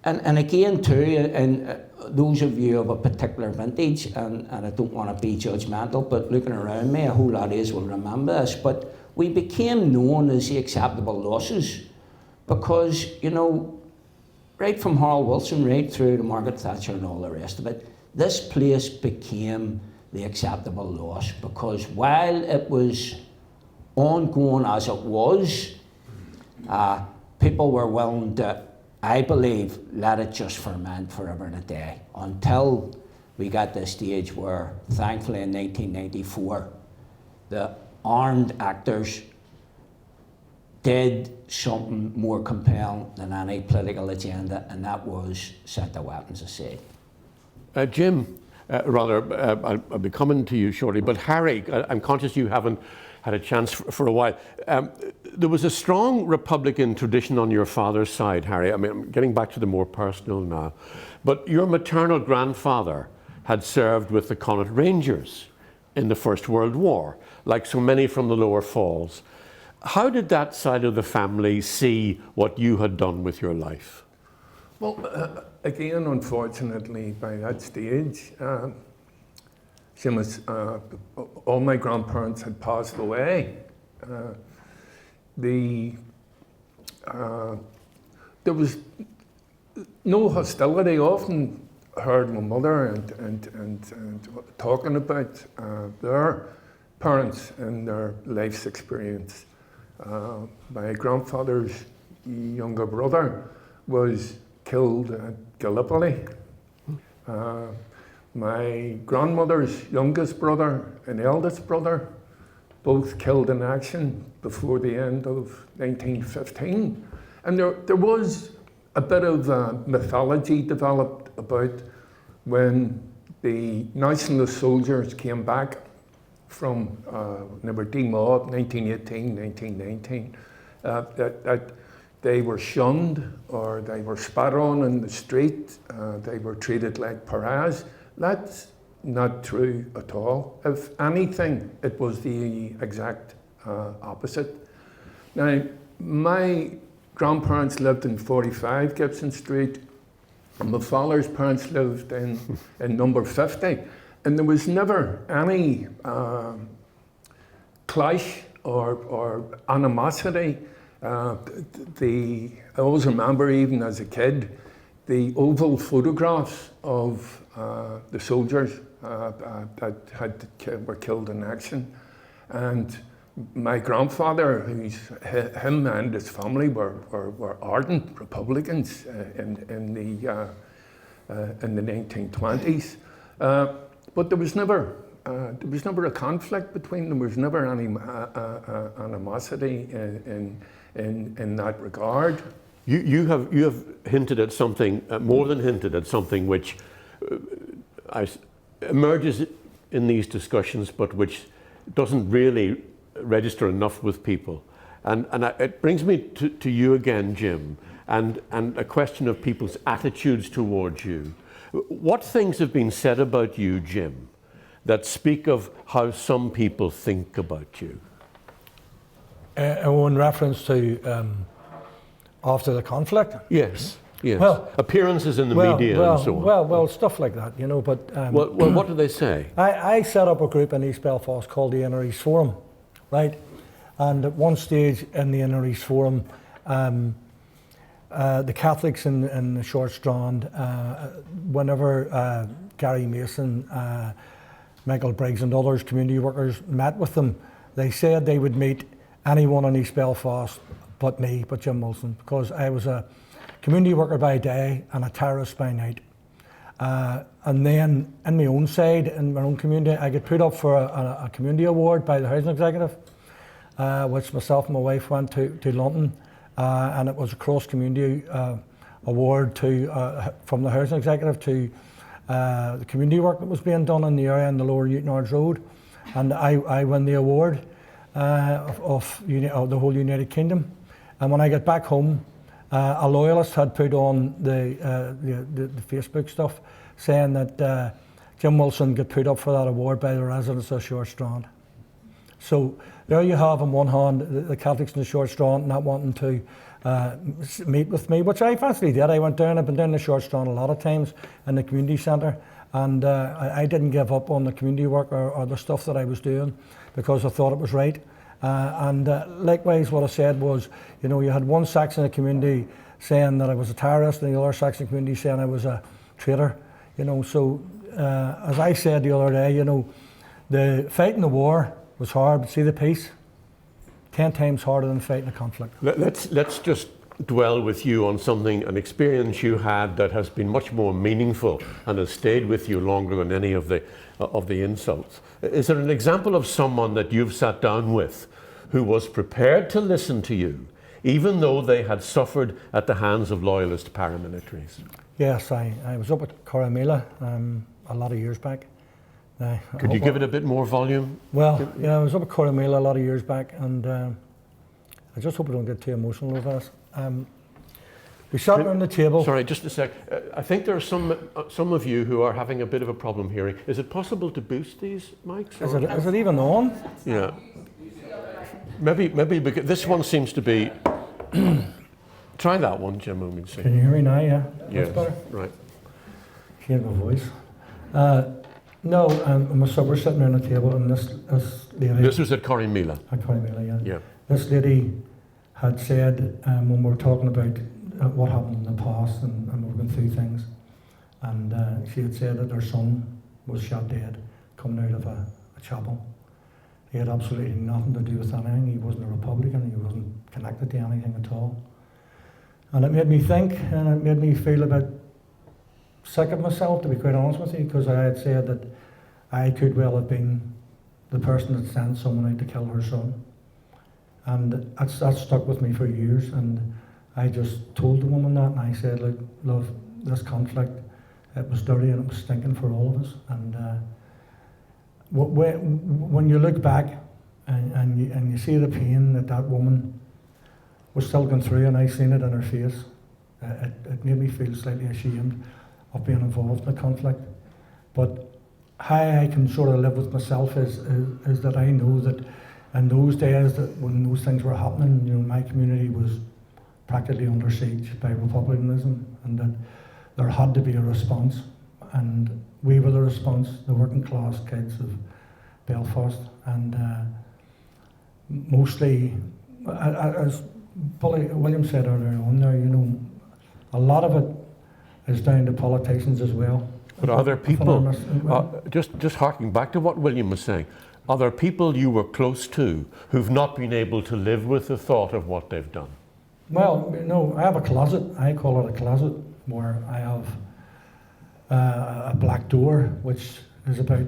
and again too, and those of you of a particular vintage, and I don't want to be judgmental, but looking around me, a whole lot of you will remember this, but we became known as the acceptable losses because, you know, right from Harold Wilson right through to Margaret Thatcher and all the rest of it, this place became the acceptable loss, because while it was ongoing as it was, people were willing to, I believe, let it just ferment forever and a day, until we got to the stage where, thankfully in 1994, the armed actors did something more compelling than any political agenda, and that was set the weapons aside. Jim, I'll be coming to you shortly, but Harry, I'm conscious you haven't had a chance for a while. There was a strong Republican tradition on your father's side, Harry. I mean, I'm getting back to the more personal now. But your maternal grandfather had served with the Connaught Rangers in the First World War, like so many from the Lower Falls. How did that side of the family see what you had done with your life? Well, again, unfortunately, by that stage, Seamus, all my grandparents had passed away. There was no hostility. I often heard my mother and talking about their parents and their life's experience. My grandfather's younger brother was killed at Gallipoli. My grandmother's youngest brother and eldest brother, both killed in action before the end of 1915. And there was a bit of mythology developed about when the nationalist soldiers came back from when they were demobbed, 1918, 1919, that they were shunned or they were spat on in the street, they were treated like pariahs. That's not true at all. If anything, it was the exact opposite. Now, my grandparents lived in 45 Gibson Street, and my father's parents lived in number 50. And there was never any clash or animosity. I always remember, even as a kid, the oval photographs of the soldiers that were killed in action. And my grandfather, him and his family were ardent Republicans in the 1920s. But there was never a conflict between them. There was never any animosity in that regard. You have hinted at something, more than hinted at something, which emerges in these discussions, but which doesn't really register enough with people. And it brings me to you again, Jim, and a question of people's attitudes towards you. What things have been said about you, Jim, that speak of how some people think about you? In reference to after the conflict? Yes, yes. Well, appearances in the media and so on. Well, stuff like that, you know. But well, what do they say? I set up a group in East Belfast called the Inner East Forum, right? And at one stage in the Inner East Forum, the Catholics in the Short Strand, whenever Gary Mason, Michael Briggs and others, community workers, met with them, they said they would meet anyone in East Belfast but me, but Jim Wilson, because I was a community worker by day and a terrorist by night. And then in my own side, in my own community, I got put up for a community award by the Housing Executive, which myself and my wife went to London. And it was a cross-community award from the Housing Executive to the community work that was being done in the area in the Lower Newton Ards Road. And I won the award of the whole United Kingdom. And when I got back home, a loyalist had put on the Facebook stuff saying that Jim Wilson got put up for that award by the residents of Short Strand. So there you have, on one hand, the Catholics in the Short Strand not wanting to meet with me, which I eventually did. I went down, I've been down the Short Strand a lot of times in the community centre, and I didn't give up on the community work or the stuff that I was doing because I thought it was right. Likewise, what I said was, you know, you had one section of the community saying that I was a terrorist, and the other section of the community saying I was a traitor. You know, so as I said the other day, you know, the fighting the war was hard, but see the peace, 10 times harder than fighting a conflict. Let's just dwell with you on something, an experience you had that has been much more meaningful and has stayed with you longer than any of the insults. Is there an example of someone that you've sat down with who was prepared to listen to you, even though they had suffered at the hands of loyalist paramilitaries? Yes, I was up at Coromila a lot of years back. Could you give it a bit more volume? Well, yeah, I was up at Coromila a lot of years back, and I just hope I don't get too emotional over this. We sat around the table. Sorry, just a sec. I think there are some of you who are having a bit of a problem hearing. Is it possible to boost these mics? Is it even on? Yeah. Maybe because this one seems to be. Try that one, Jim. Let me see. Can you hear me now? Yeah. Yes. That's better. Right. Hear my voice. No, we're sitting around the table, and this lady. This was at Corrymeela. At Coromila, yeah. Yeah. This lady had said when we were talking about what happened in the past and we were going through things, and she had said that her son was shot dead coming out of a chapel. He had absolutely nothing to do with anything. He wasn't a Republican. He wasn't connected to anything at all. And it made me think, and it made me feel a bit sick of myself, to be quite honest with you, because I had said that I could well have been the person that sent someone out to kill her son. And that stuck with me for years, and I just told the woman that, and I said, look, love, this conflict, it was dirty and it was stinking for all of us. And when you look back and you see the pain that woman was still going through, and I seen it in her face, it made me feel slightly ashamed of being involved in the conflict. But how I can sort of live with myself is that I know that in those days, that when those things were happening, you know, my community was practically under siege by republicanism, and that there had to be a response, and we were the response, the working class kids of Belfast, and mostly, as William said earlier on there, you know, a lot of it is down to politicians as well. But are there people, just harking back to what William was saying, are there people you were close to who've not been able to live with the thought of what they've done? Well, no, I have a closet. I call it a closet, where I have a black door, which is about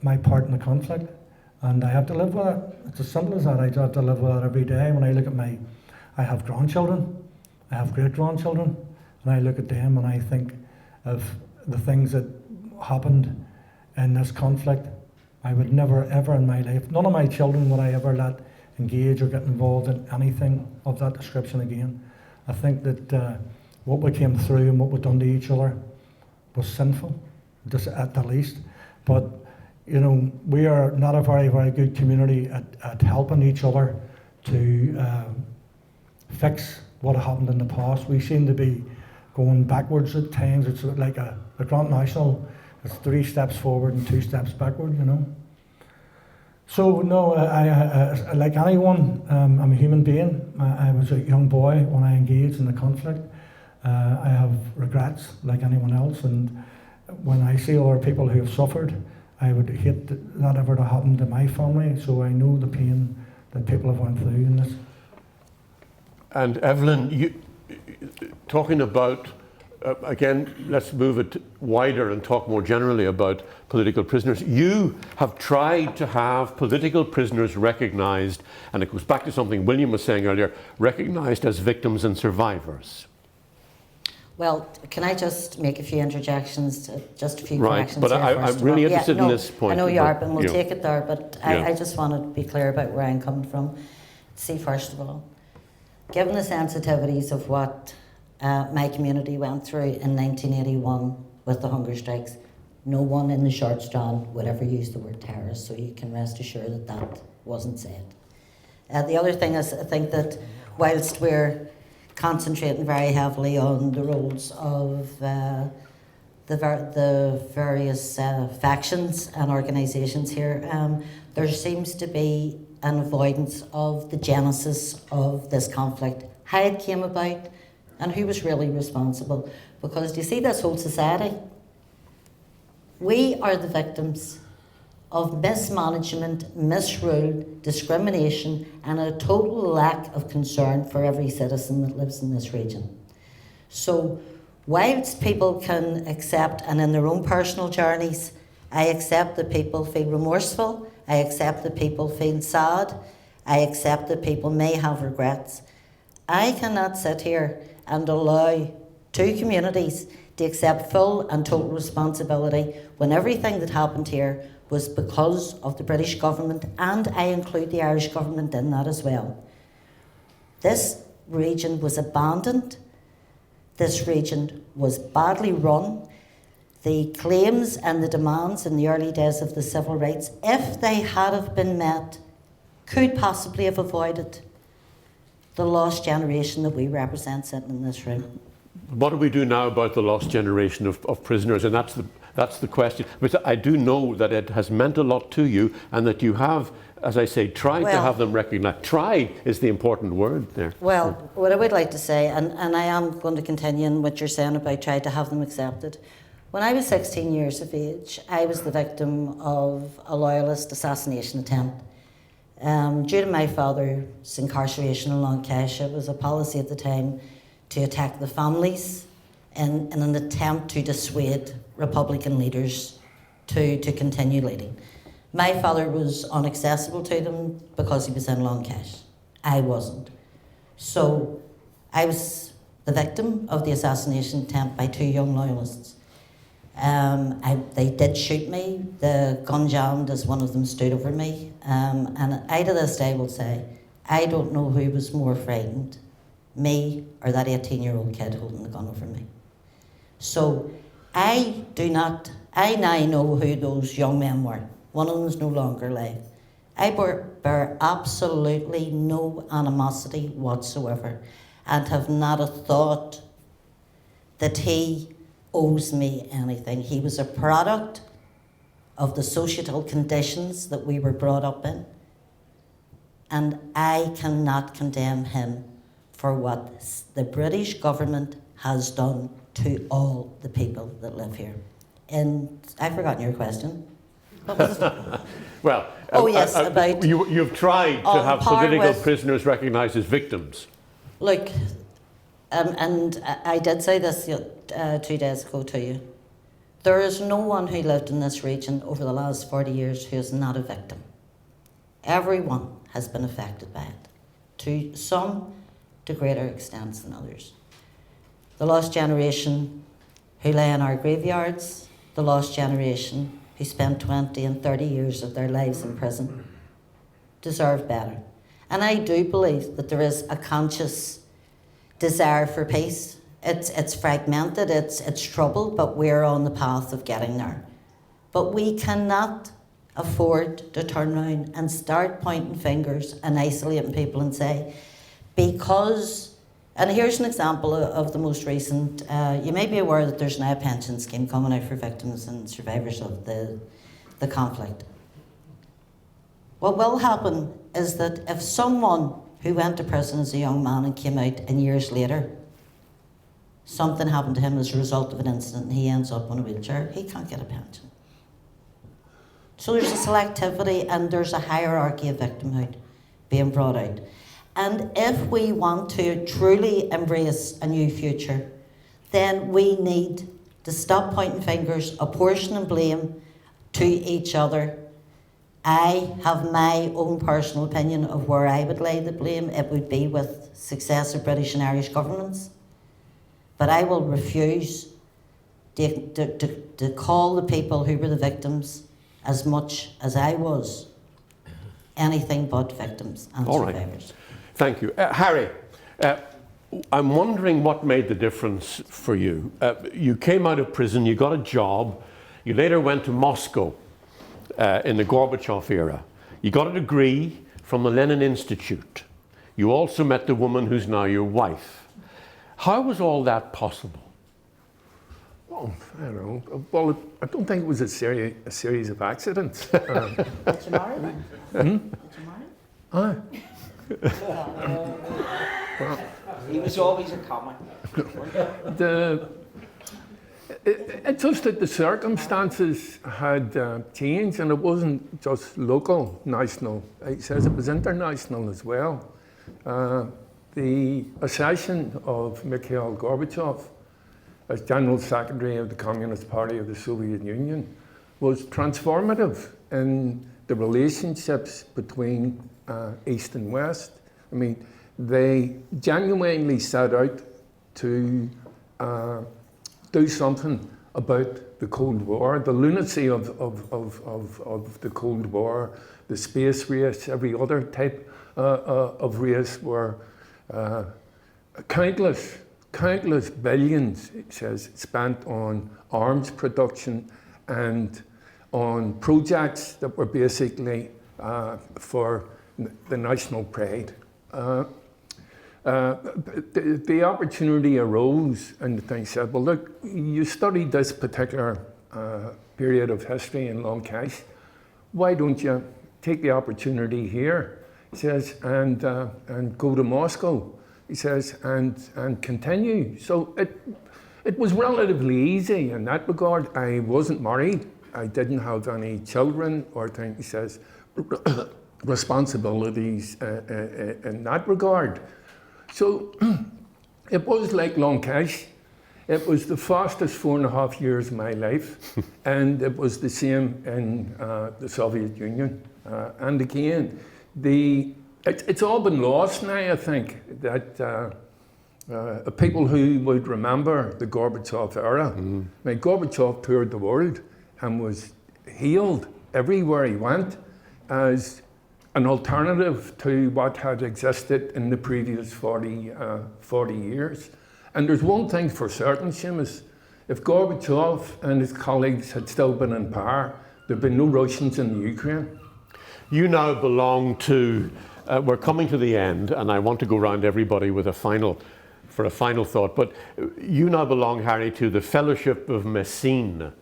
my part in the conflict, and I have to live with it. It's as simple as that. I have to live with it every day. When I look at I have grandchildren, I have great-grandchildren, and I look at them and I think of the things that happened in this conflict. I would never, ever in my life, none of my children would I ever let engage or get involved in anything of that description again. I think that what we came through and what we done to each other was sinful, just at the least. But, you know, we are not a very, very good community at helping each other to fix what happened in the past. We seem to be going backwards at times. It's like the Grand National, it's 3 steps forward and 2 steps backward, you know. So no, I like anyone, I'm a human being. I was a young boy when I engaged in the conflict. I have regrets like anyone else, and when I see other people who have suffered, I would hate that ever to happen to my family. So I know the pain that people have went through in this. And Eibhlín, you talking about, again, let's move it wider and talk more generally about political prisoners. You have tried to have political prisoners recognised, and it goes back to something William was saying earlier, recognised as victims and survivors. Well, can I just make a few interjections, just a few corrections but here I'm really interested in this point. I know you are, but we'll take it there. But Yeah. I just want to be clear about where I'm coming from. See, first of all, given the sensitivities of what my community went through in 1981 with the hunger strikes, no one in the short strand would ever use the word terrorist, so you can rest assured that that wasn't said. The other thing is, I think that whilst we're concentrating very heavily on the roles of the various factions and organisations here, there seems to be and avoidance of the genesis of this conflict, how it came about, and who was really responsible. Because do you see this whole society? We are the victims of mismanagement, misrule, discrimination, and a total lack of concern for every citizen that lives in this region. So, whilst people can accept, and in their own personal journeys, I accept that people feel remorseful, I accept that people feel sad, I accept that people may have regrets, I cannot sit here and allow two communities to accept full and total responsibility when everything that happened here was because of the British government, and I include the Irish government in that as well. This region was abandoned. This region was badly run. The claims and the demands in the early days of the civil rights, if they had have been met, could possibly have avoided the lost generation that we represent sitting in this room. What do we do now about the lost generation of prisoners? And that's the question. But I do know that it has meant a lot to you, and that you have, as I say, tried to have them recognised. Try is the important word there. Well, what I would like to say, and I am going to continue in what you're saying about try to have them accepted. When I was 16 years of age, I was the victim of a loyalist assassination attempt. Due to my father's incarceration in Donaghy, it was a policy at the time to attack the families in an attempt to dissuade Republican leaders to continue leading. My father was inaccessible to them because he was in Donaghy. I wasn't. So I was the victim of the assassination attempt by two young loyalists. They did shoot me. The gun jammed as one of them stood over me. And I to this day will say, I don't know who was more frightened, me or that 18-year-old kid holding the gun over me. So I now know who those young men were. One of them is no longer alive. I bear absolutely no animosity whatsoever, and have not a thought that he owes me anything. He was a product of the societal conditions that we were brought up in, and I cannot condemn him for what the British government has done to all the people that live here. And I've forgotten your question. What was it? Well, yes, about you've tried to have political prisoners recognised as victims. Look, and I did say this 2 days ago to you. There is no one who lived in this region over the last 40 years who is not a victim. Everyone has been affected by it, to some to greater extents than others. The lost generation who lay in our graveyards, the lost generation who spent 20 and 30 years of their lives in prison, deserve better. And I do believe that there is a conscious desire for peace. It's fragmented, it's troubled, but we're on the path of getting there. But we cannot afford to turn around and start pointing fingers and isolating people and say, because, and here's an example of the most recent, you may be aware that there's now a pension scheme coming out for victims and survivors of the conflict. What will happen is that if someone who went to prison as a young man and came out and years later, something happened to him as a result of an incident and he ends up on a wheelchair, he can't get a pension. So there's a selectivity and there's a hierarchy of victimhood being brought out. And if we want to truly embrace a new future, then we need to stop pointing fingers, apportioning blame to each other. I have my own personal opinion of where I would lay the blame. It would be with successive British and Irish governments. But I will refuse to call the people who were the victims, as much as I was, anything but victims and survivors. Thank you. Harry, I'm wondering what made the difference for you. You came out of prison, you got a job, you later went to Moscow in the Gorbachev era. You got a degree from the Lenin Institute. You also met the woman who's now your wife. How was all that possible? Well, I don't know. Well, I don't think it was a series of accidents. Did you marry them? Did you marry? Aye. He was always a comic. It's just that the circumstances had changed, and it wasn't just local, national. He says it was international as well. The accession of Mikhail Gorbachev as General Secretary of the Communist Party of the Soviet Union was transformative in the relationships between East and West. I mean, they genuinely set out to do something about the Cold War, the lunacy of the Cold War, the space race, every other type of race were countless billions, it says, spent on arms production and on projects that were basically for the national pride. The opportunity arose, and they said, well, look, you studied this particular period of history in Long Cash. Why don't you take the opportunity here, he says, and go to Moscow, he says, and continue. So it was relatively easy in that regard. I wasn't married. I didn't have any children or things, he says, responsibilities in that regard. So it was like Long Cash. It was the fastest 4.5 years of my life, and it was the same in the Soviet Union. And again, it's all been lost now, I think, that people who would remember the Gorbachev era. Mm. I mean, Gorbachev toured the world and was hailed everywhere he went as an alternative to what had existed in the previous 40 years. And there's one thing for certain, Seamus, if Gorbachev and his colleagues had still been in power, there'd been no Russians in the Ukraine. You now belong to, we're coming to the end, and I want to go around everybody with a final thought, but you now belong, Harry, to the Fellowship of Messines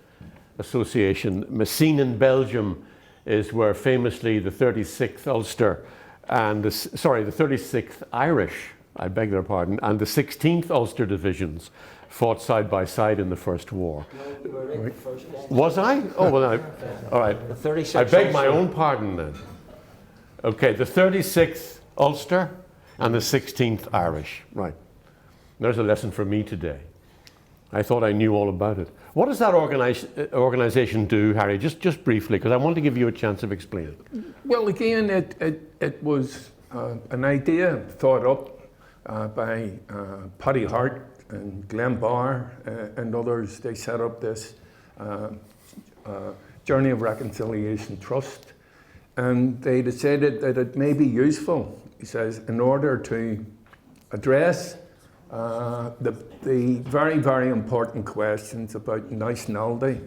Association. Messines in Belgium is where famously the 36th Ulster and the 36th Irish, I beg their pardon, and the 16th Ulster divisions fought side by side in the First War. No, you were in the first one. Was I? Oh, well, all right. The 36th I beg my Ulster. own pardon then. Okay, the 36th Ulster and the 16th Irish. Right. There's a lesson for me today. I thought I knew all about it. What does that organisation do, Harry? Just briefly, because I want to give you a chance of explaining. Well, again, it was an idea thought up by Paddy Hart and Glenn Barr and others. They set up this Journey of Reconciliation Trust, and they decided that it may be useful, he says, in order to address the very, very important questions about nationality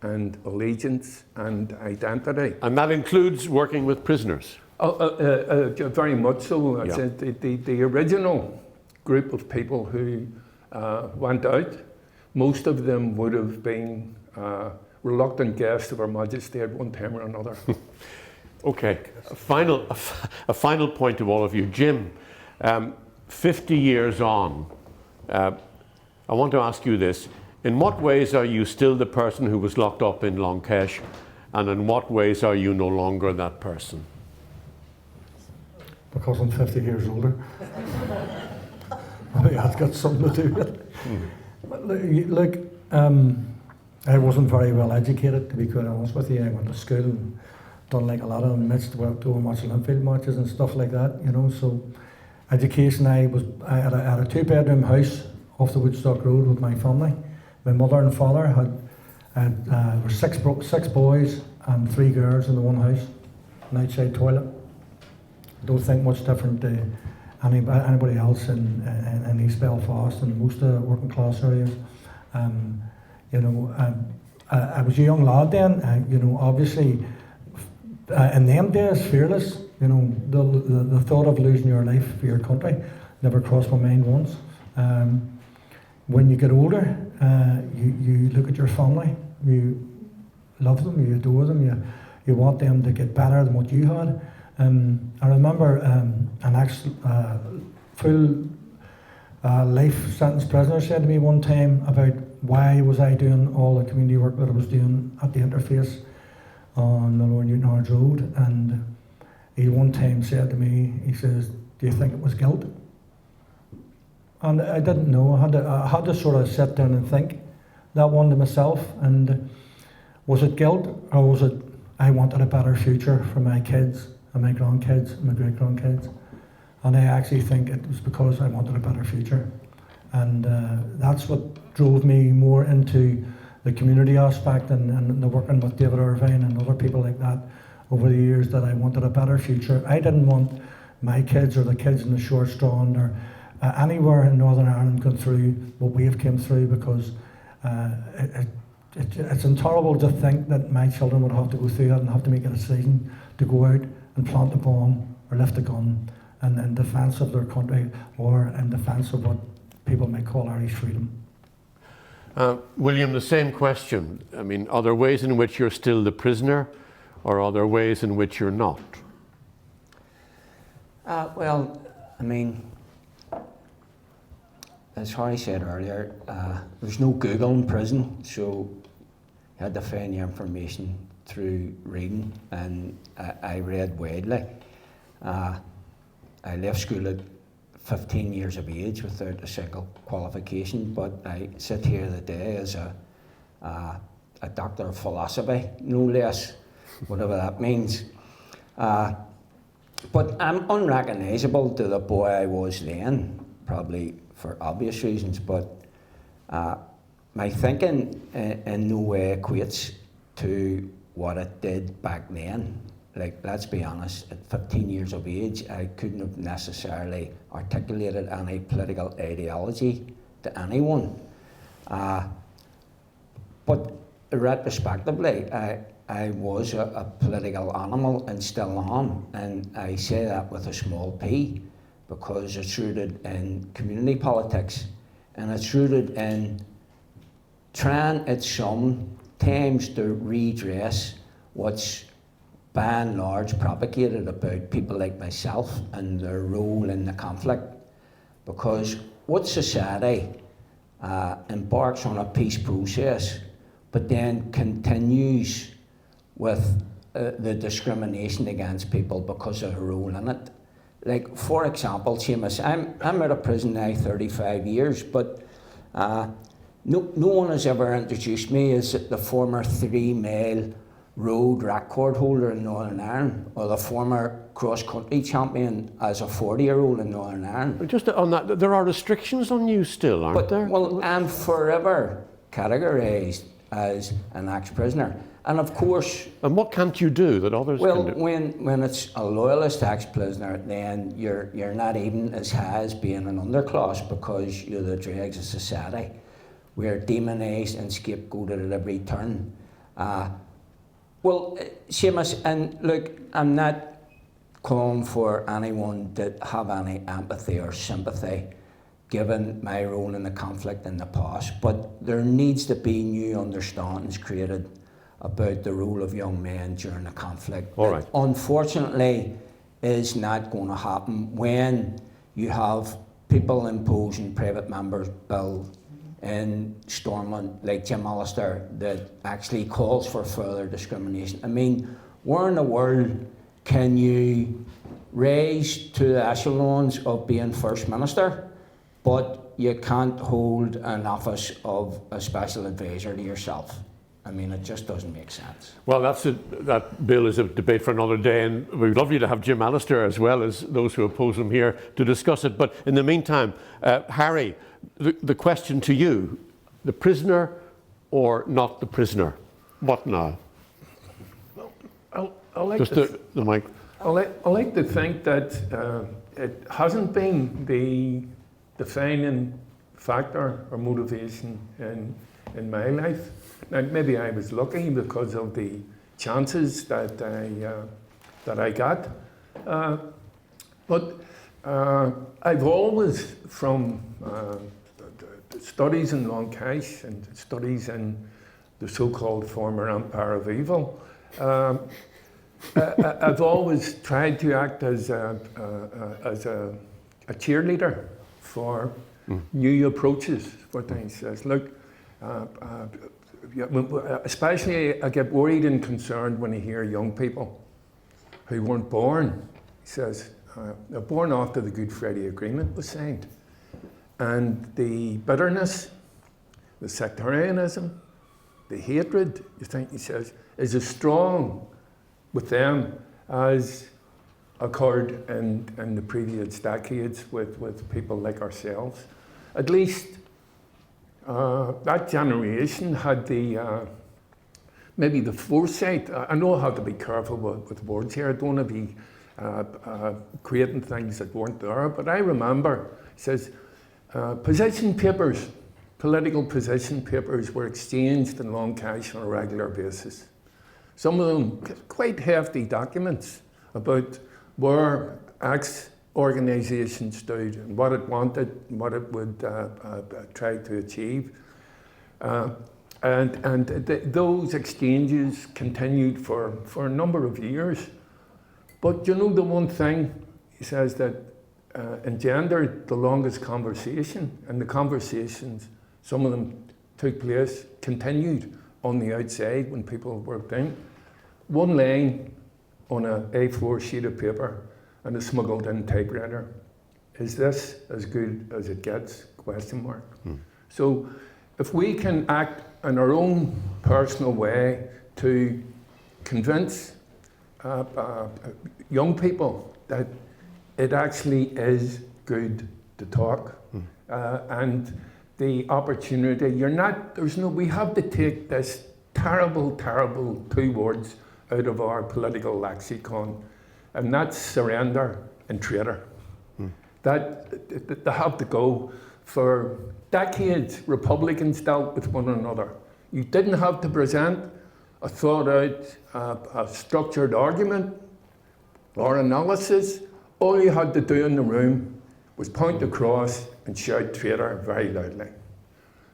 and allegiance and identity. And that includes working with prisoners? Very much so. Yeah. The original group of people who went out, most of them would have been reluctant guests of Her Majesty at one time or another. Okay, a final point to all of you. Jim, 50 years on, I want to ask you this. In what ways are you still the person who was locked up in Long Cash, and in what ways are you no longer that person? Because I'm 50 years older. Maybe that's got something to do with it. But look, I wasn't very well educated, to be quite honest with you. I went to school and done like a lot of midst to watch Olympic matches and stuff like that, you know. So education, I had a 2-bedroom house off the Woodstock Road with my family. My mother and father there were six boys and 3 girls in the one house, an outside toilet. I don't think much different to anybody else in East Belfast and most of the working class areas. You know, I was a young lad then, you know, obviously in them days, fearless. You know, the thought of losing your life for your country never crossed my mind once. When you get older, you look at your family, you love them, you adore them, you want them to get better than what you had. I remember an full life sentence prisoner said to me one time about why was I doing all the community work that I was doing at the interface on the Lower Newton Ards Road, and he one time said to me, he says, "Do you think it was guilt?" And I didn't know. I had to sort of sit down and think that one to myself. And was it guilt, or was it I wanted a better future for my kids and my grandkids and my great grandkids? And I actually think it was because I wanted a better future. And that's what drove me more into the community aspect and the working with David Irvine and other people like that over the years, that I wanted a better future. I didn't want my kids or the kids in the Short Strand or anywhere in Northern Ireland going through what we have came through, because it's intolerable to think that my children would have to go through that and have to make a decision to go out and plant a bomb or lift a gun in defence of their country, or in defence of what people might call Irish freedom. William, the same question. I mean, are there ways in which you're still the prisoner, or are there ways in which you're not? Well, I mean, as Harry said earlier, there's no Google in prison, so you had to find your information through reading, and I read widely. I left school at 15 years of age without a single qualification, but I sit here today as a doctor of philosophy, no less, whatever that means. But I'm unrecognisable to the boy I was then, probably for obvious reasons, but my thinking in no way equates to what it did back then. Like, let's be honest, at 15 years of age, I couldn't have necessarily articulated any political ideology to anyone. But retrospectively, I was a political animal and still am, and I say that with a small p, because it's rooted in community politics, and it's rooted in trying at some times to redress what's by and large propagated about people like myself and their role in the conflict. Because what society embarks on a peace process, but then continues with the discrimination against people because of their role in it. Like, for example, Seamus, I'm out of prison now 35 years, but no one has ever introduced me as the former 3-mile road record holder in Northern Ireland, or the former cross-country champion as a 40-year-old in Northern Ireland. Just on that, there are restrictions on you still, aren't there? Well, I'm forever categorised as an ex-prisoner. And of course... And what can't you do that others can do? Well, when it's a loyalist ex-prisoner, then you're not even as high as being an underclass, because you're the dregs of society. We're demonised and scapegoated at every turn. Well, Seamus, and look, I'm not calling for anyone to have any empathy or sympathy given my role in the conflict in the past, but there needs to be new understandings created about the role of young men during the conflict. All right. Unfortunately, is not going to happen when you have people imposing private members' bill in Stormont, like Jim Allister, that actually calls for further discrimination. I mean, where in the world can you raise to the echelons of being First Minister, but you can't hold an office of a special advisor to yourself? I mean, it just doesn't make sense. Well, that bill is a debate for another day, and we'd love you to have Jim Allister as well as those who oppose him here to discuss it. But in the meantime, Harry, the question to you, the prisoner or not the prisoner? What now? I like Just the mic. I like to think that it hasn't been the defining factor or motivation in my life. Now, maybe I was lucky because of the chances that I got, but I've always, from studies in Donaghy and studies in the so-called former empire of evil, I've always tried to act as a cheerleader for new approaches for things. Says, look, especially I get worried and concerned when I hear young people who weren't born. He says, they're born after the Good Friday Agreement was signed. And the bitterness, the sectarianism, the hatred, you think, he says, is as strong with them as occurred in the previous decades with people like ourselves. At least that generation had the maybe the foresight. I know I have to be careful with words here. I don't want to be creating things that weren't there, but I remember, he says, position papers, political position papers were exchanged in Long Cash on a regular basis. Some of them quite hefty documents about where X organisation stood and what it wanted, and what it would try to achieve. Those exchanges continued for a number of years. But you know the one thing, he says, that engendered the longest conversation, and the conversations, some of them took place, continued on the outside when people worked in. One line on an A4 sheet of paper and a smuggled in typewriter. Is this as good as it gets? ? So if we can act in our own personal way to convince young people that it actually is good to talk, and the opportunity, we have to take this terrible, terrible two words out of our political lexicon, and that's surrender and traitor. That they have to go. For decades, Republicans dealt with one another. You didn't have to present a thought out, a structured argument or analysis. All you had to do in the room was point across and shout traitor very loudly.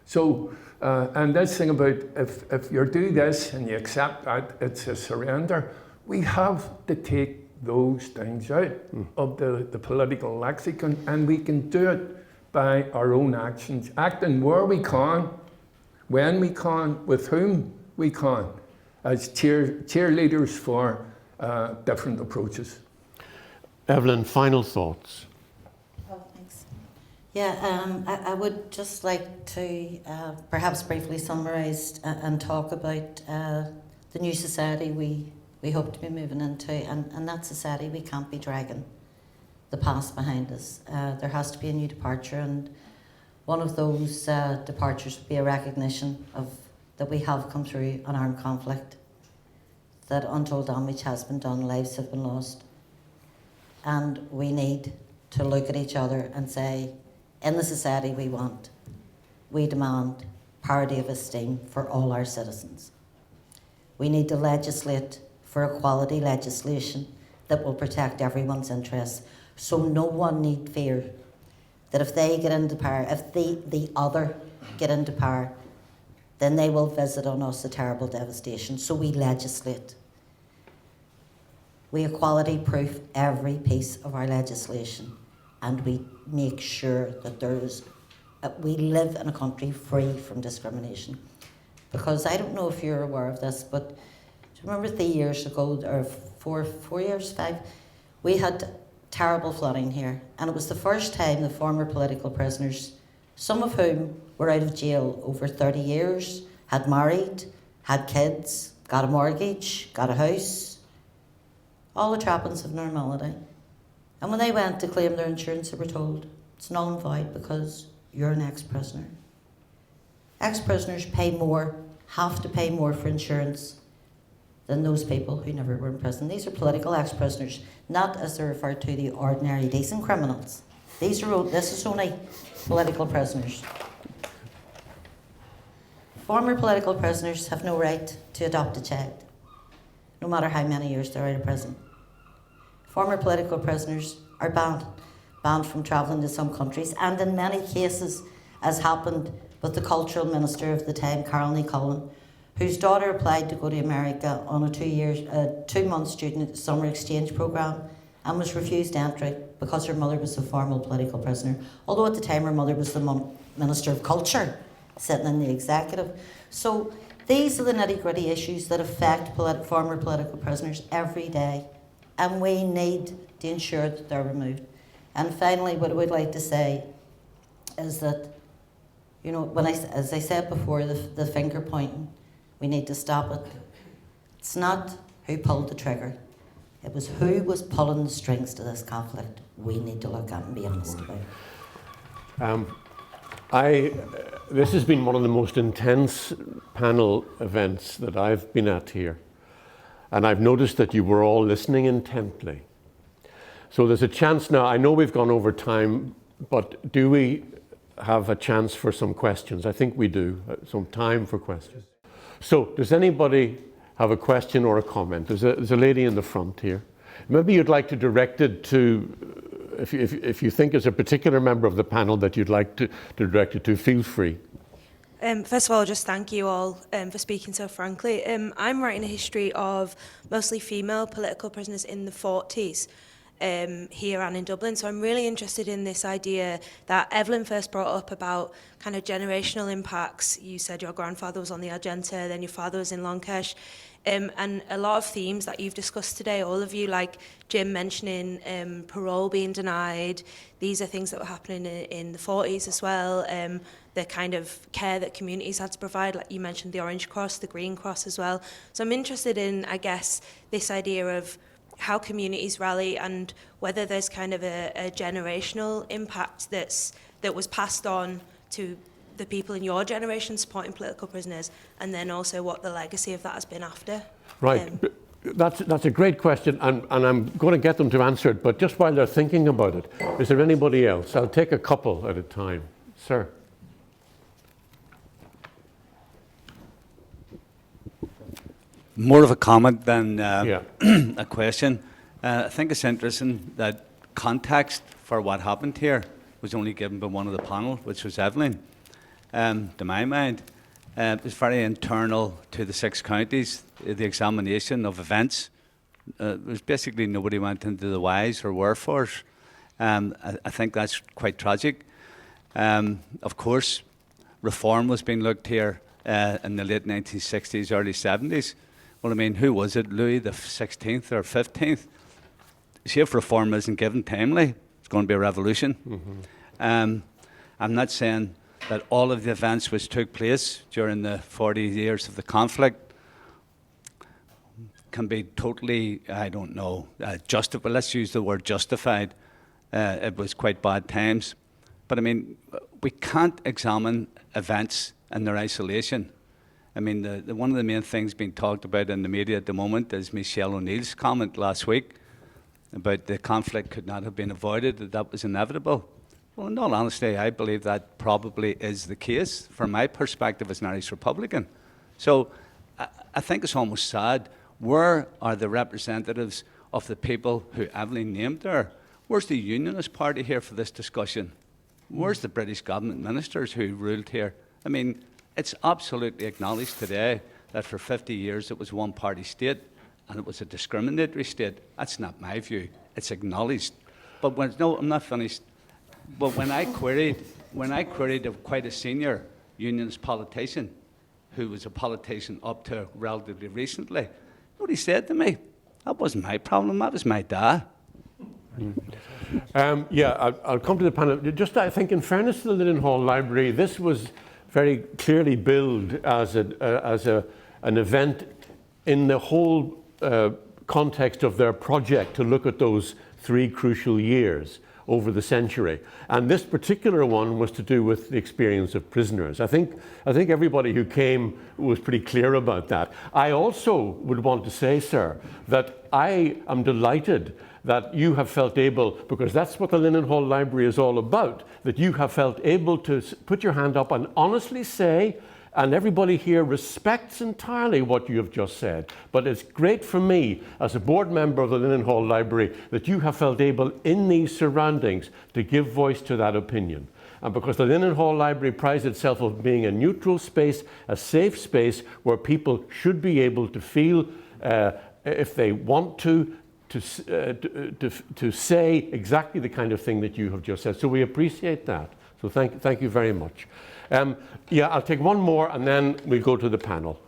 So, and this thing about if you do this and you accept that it's a surrender, we have to take those things out of the political lexicon, and we can do it by our own actions, acting where we can, when we can, with whom we can, as cheerleaders for different approaches. Eibhlín, final thoughts? Oh, thanks. Yeah, I would just like to perhaps briefly summarise and talk about the new society we hope to be moving into, and that society we can't be dragging the past behind us. There has to be a new departure, and one of those departures would be a recognition of that we have come through an armed conflict, that untold damage has been done, lives have been lost, and we need to look at each other and say, in the society we want, we demand parity of esteem for all our citizens. We need to legislate for equality legislation that will protect everyone's interests. So no one need fear that if they get into power, if the other get into power, then they will visit on us a terrible devastation. So we legislate. We equality proof every piece of our legislation, and we make sure that we live in a country free from discrimination. Because I don't know if you're aware of this, but do you remember 3 years ago, or 4 years, 5, we had terrible flooding here, and it was the first time the former political prisoners, some of whom were out of jail over 30 years, had married, had kids, got a mortgage, got a house, all the trappings of normality. And when they went to claim their insurance, they were told, it's null and void because you're an ex-prisoner. Ex-prisoners have to pay more for insurance than those people who never were in prison. These are political ex-prisoners, not, as they're referred to, the ordinary decent criminals. This is only political prisoners. Former political prisoners have no right to adopt a child, no matter how many years they're out of prison. Former political prisoners are banned from travelling to some countries, and in many cases, as happened with the cultural minister of the time, Carol Ní Cullen, whose daughter applied to go to America on a 2-month student summer exchange programme and was refused entry because her mother was a former political prisoner, although at the time her mother was the Minister of Culture, sitting in the executive. So these are the nitty-gritty issues that affect former political prisoners every day, and we need to ensure that they're removed. And finally, what I would like to say is that, you know, as I said before, the finger pointing, we need to stop it. It's not who pulled the trigger. It was who was pulling the strings to this conflict. We need to look at and be honest about it. This has been one of the most intense panel events that I've been at here. And I've noticed that you were all listening intently. So there's a chance now, I know we've gone over time, but do we have a chance for some questions? I think we do, some time for questions. So does anybody have a question or a comment? There's a lady in the front here. Maybe you'd like to direct it to, if you think there's a particular member of the panel that you'd like to direct it to, feel free. First of all, just thank you all for speaking so frankly. I'm writing a history of mostly female political prisoners in the 40s here and in Dublin, so I'm really interested in this idea that Eibhlín first brought up about kind of generational impacts. You said your grandfather was on the Argenta, then your father was in Longcash. And a lot of themes that you've discussed today, all of you, like Jim mentioning parole being denied, these are things that were happening in the 40s as well, the kind of care that communities had to provide, like you mentioned the Orange Cross, the Green Cross as well. So I'm interested in, I guess, this idea of how communities rally and whether there's kind of a generational impact that was passed on to the people in your generation supporting political prisoners, and then also what the legacy of that has been after. Right. That's a great question, and I'm going to get them to answer it, but just while they're thinking about it, is there anybody else? I'll take a couple at a time. Sir. More of a comment than Yeah. a question. I think it's interesting that context for what happened here was only given by one of the panel, which was Eibhlín. To my mind, it was very internal to the 6 counties, the examination of events. It was basically nobody went into the whys or wherefores. I think that's quite tragic. Of course, reform was being looked here in the late 1960s, early 70s. Well, I mean, who was it, Louis the 16th or 15th? See, if reform isn't given timely, it's going to be a revolution. Mm-hmm. I'm not saying that all of the events which took place during the 40 years of the conflict can be totally, I don't know, justified. Let's use the word justified. It was quite bad times. But I mean, we can't examine events in their isolation. I mean, one of the main things being talked about in the media at the moment is Michelle O'Neill's comment last week about the conflict could not have been avoided, that was inevitable. Well, in all honesty, I believe that probably is the case from my perspective as an Irish Republican. So I think it's almost sad. Where are the representatives of the people who Eibhlín named there? Where's the Unionist Party here for this discussion? Where's the British government ministers who ruled here? I mean, it's absolutely acknowledged today that for 50 years it was a one-party state and it was a discriminatory state. That's not my view. It's acknowledged. But no, I'm not finished. But when I queried quite a senior Unionist politician who was a politician up to relatively recently, what he said to me, that wasn't my problem, that was my dad. I'll come to the panel. Just, I think, in fairness to the Linen Library, this was very clearly billed as an event in the whole context of their project to look at those 3 crucial years over the century. And this particular one was to do with the experience of prisoners. I think everybody who came was pretty clear about that. I also would want to say, sir, that I am delighted that you have felt able, because that's what the Linen Hall Library is all about, that you have felt able to put your hand up and honestly say, and everybody here respects entirely what you have just said, but it's great for me as a board member of the Linen Hall Library that you have felt able in these surroundings to give voice to that opinion. and because the Linen Hall Library prides itself on being a neutral space, a safe space where people should be able to feel, if they want to say exactly the kind of thing that you have just said. So we appreciate that. So thank you very much. Yeah, I'll take one more and then we'll go to the panel.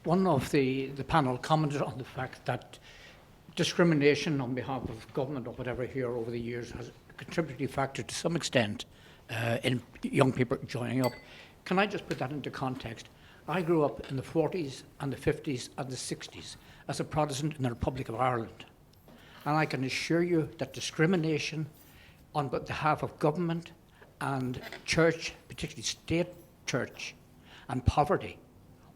One of the panel commented on the fact that discrimination on behalf of government or whatever here over the years has a contributory factor to some extent in young people joining up. Can I just put that into context? I grew up in the 40s and the 50s and the 60s as a Protestant in the Republic of Ireland. And I can assure you that discrimination on behalf of government and church, particularly state church, and poverty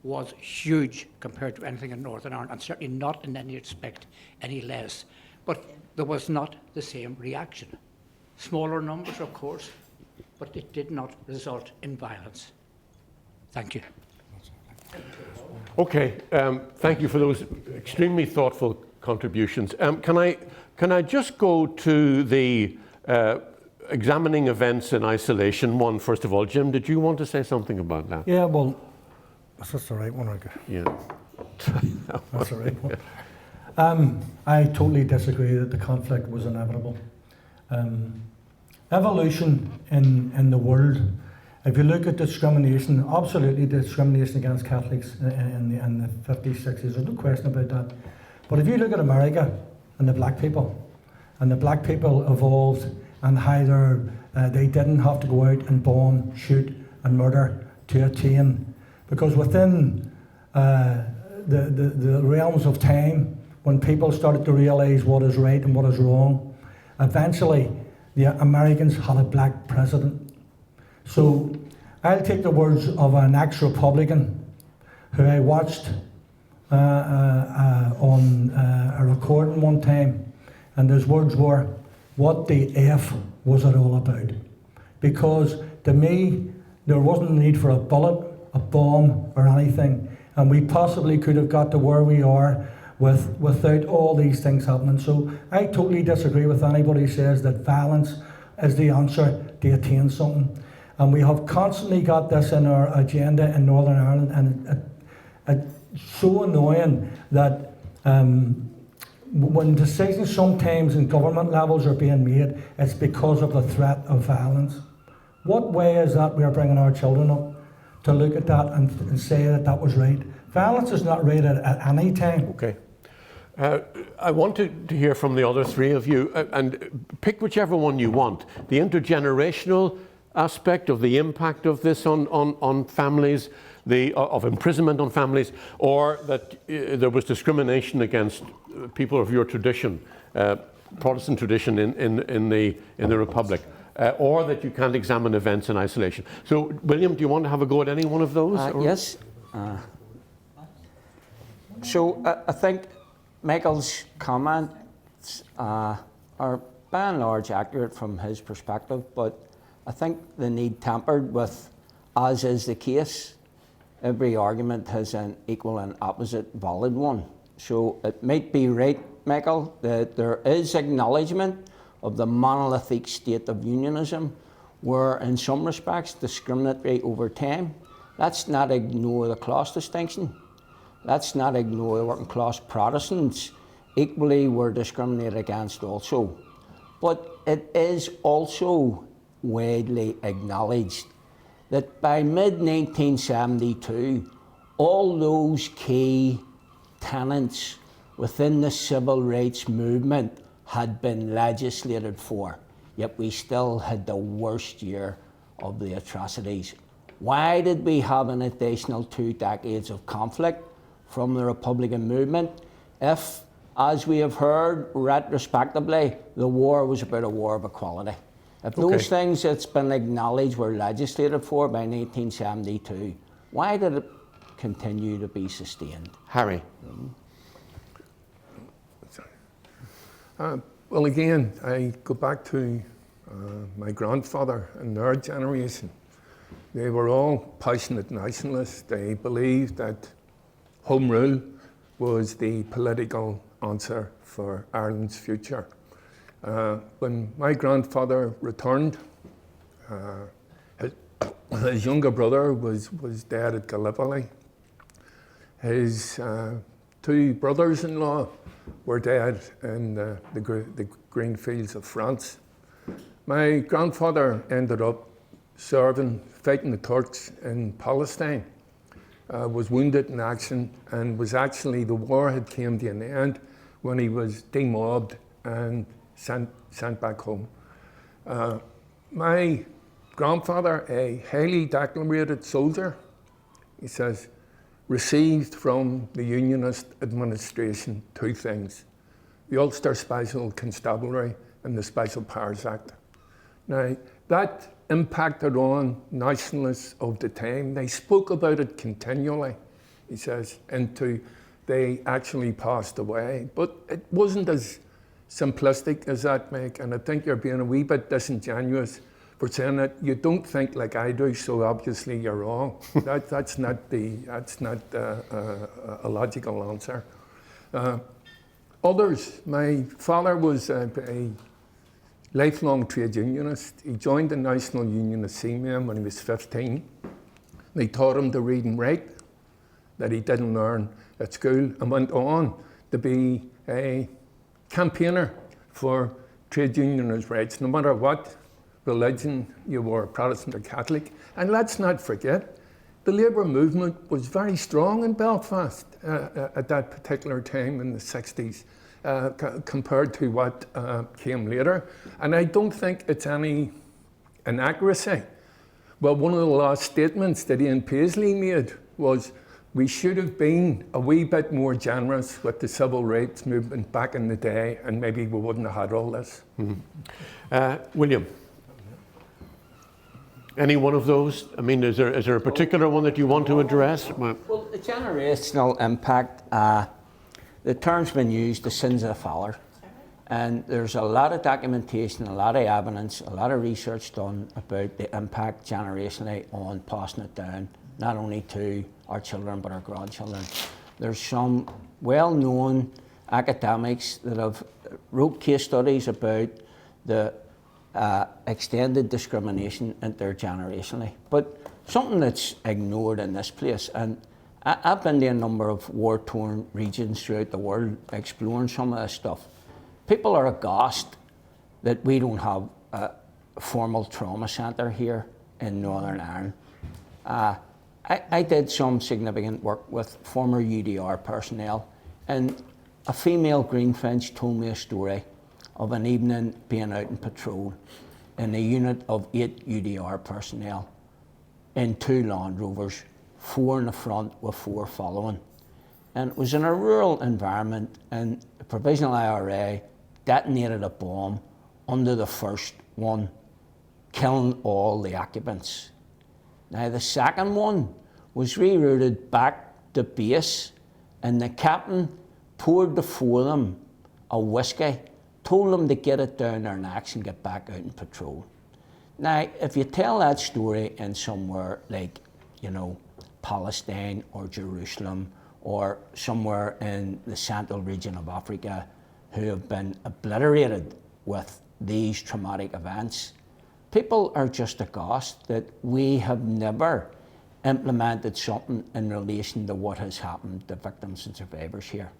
was huge compared to anything in Northern Ireland, and certainly not in any respect any less. But there was not the same reaction. Smaller numbers, of course, but it did not result in violence. Thank you. Okay, thank you for those extremely thoughtful contributions. Can I just go to the examining events in isolation one first of all? Jim, did you want to say something about that? Yeah, well, that's the right one. Yeah. That's the right one. I totally disagree that the conflict was inevitable. Evolution in the world, if you look at discrimination, absolutely discrimination against Catholics in the 50s, 60s, there's no question about that. But if you look at America and the black people evolved and how they didn't have to go out and bomb, shoot and murder to attain, because within the realms of time, when people started to realise what is right and what is wrong, eventually the Americans had a black president. So I'll take the words of an ex-Republican who I watched on a recording one time, and his words were, "What the F was it all about?" Because to me, there wasn't a need for a bullet, a bomb, or anything, and we possibly could have got to where we are without all these things happening. So I totally disagree with anybody who says that violence is the answer to attain something. And we have constantly got this in our agenda in Northern Ireland, and it's so annoying that when decisions sometimes in government levels are being made, it's because of the threat of violence. What way is that we are bringing our children up to look at that and say that that was right? Violence is not right at any time. Okay. I want to hear from the other three of you, and pick whichever one you want. The intergenerational aspect of the impact of this on families, of imprisonment on families, or that there was discrimination against people of your tradition, Protestant tradition in the Republic, or that you can't examine events in isolation. So, William, do you want to have a go at any one of those? Yes. So I think Michael's comments are by and large accurate from his perspective, but I think they need tempered with, as is the case, every argument has an equal and opposite valid one. So it might be right, Michael, that there is acknowledgement of the monolithic state of unionism, where in some respects discriminatory over time. Let's not ignore the class distinction. Let's not ignore the working class Protestants equally were discriminated against also. But it is also widely acknowledged that by mid-1972, all those key tenets within the civil rights movement had been legislated for, yet we still had the worst year of the atrocities. Why did we have an additional 2 decades of conflict from the Republican movement if, as we have heard retrospectively, the war was about a war of equality? If those things that's been acknowledged were legislated for by 1972, why did it continue to be sustained? Harry. Well, again, I go back to my grandfather and their generation. They were all passionate nationalists. They believed that Home Rule was the political answer for Ireland's future. When my grandfather returned, his younger brother was dead at Gallipoli. His two brothers-in-law were dead in the green fields of France. My grandfather ended up serving, fighting the Turks in Palestine, was wounded in action, and was actually, the war had came to an end when he was demobbed and sent back home. My grandfather, a highly decorated soldier, he says, received from the Unionist administration two things: the Ulster Special Constabulary and the Special Powers Act. Now, that impacted on nationalists of the time. They spoke about it continually, he says, until they actually passed away. But it wasn't as simplistic as that, Mike, and I think you're being a wee bit disingenuous for saying that. You don't think like I do, so obviously you're wrong. That's not a logical answer. Others, my father was a lifelong trade unionist. He joined the National Union of Seamen when he was 15. They taught him to read and write that he didn't learn at school, and went on to be a campaigner for trade unionist rights, no matter what religion you were, Protestant or Catholic. And let's not forget, the Labour movement was very strong in Belfast at that particular time in the 60s. Compared to what came later. And I don't think it's any inaccuracy. Well, one of the last statements that Ian Paisley made was, we should have been a wee bit more generous with the civil rights movement back in the day, and maybe we wouldn't have had all this. William, any one of those? I mean, is there a particular one that you want to address? Well, the generational impact, the term's been used, the sins of the father, and there's a lot of documentation, a lot of evidence, a lot of research done about the impact generationally on passing it down, not only to our children but our grandchildren. There's some well-known academics that have wrote case studies about the extended discrimination intergenerationally, but something that's ignored in this place. And I've been to a number of war-torn regions throughout the world exploring some of this stuff. People are aghast that we don't have a formal trauma centre here in Northern Ireland. I did some significant work with former UDR personnel, and a female greenfinch told me a story of an evening being out on patrol in a unit of 8 UDR personnel in 2 Land Rovers, 4 in the front with 4 following. And it was in a rural environment, and the Provisional IRA detonated a bomb under the first one, killing all the occupants. Now the second one was rerouted back to base, and the captain poured the 4 of them a whiskey, told them to get it down their necks and get back out and patrol. Now, if you tell that story in somewhere like, Palestine or Jerusalem or somewhere in the central region of Africa who have been obliterated with these traumatic events, people are just aghast that we have never implemented something in relation to what has happened to victims and survivors here.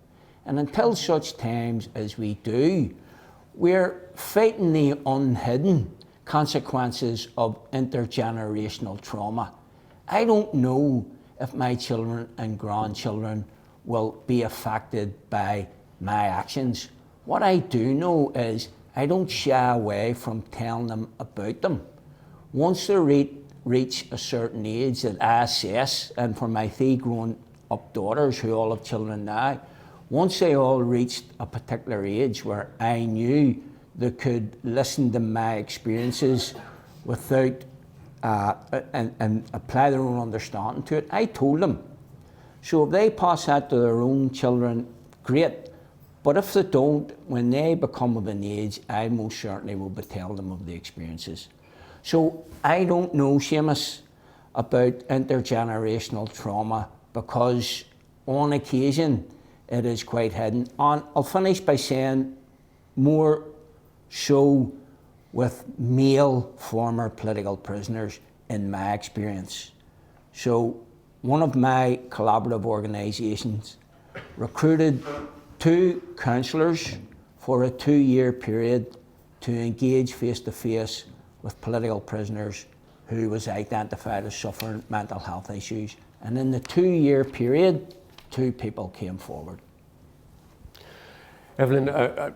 And until such times as we do, we're fighting the unhidden consequences of intergenerational trauma. I don't know if my children and grandchildren will be affected by my actions. What I do know is I don't shy away from telling them about them. Once they reach a certain age that I assess, and for my 3 grown-up daughters who all have children now, once they all reached a particular age where I knew they could listen to my experiences without and apply their own understanding to it, I told them. So if they pass that to their own children, great. But if they don't, when they become of an age, I most certainly will be telling them of the experiences. So I don't know, Seamus, about intergenerational trauma, because on occasion it is quite hidden. And I'll finish by saying more so with male former political prisoners in my experience. So one of my collaborative organisations recruited 2 counsellors for a 2-year period to engage face-to-face with political prisoners who was identified as suffering mental health issues. And in the 2-year period, 2 people came forward. Eibhlín,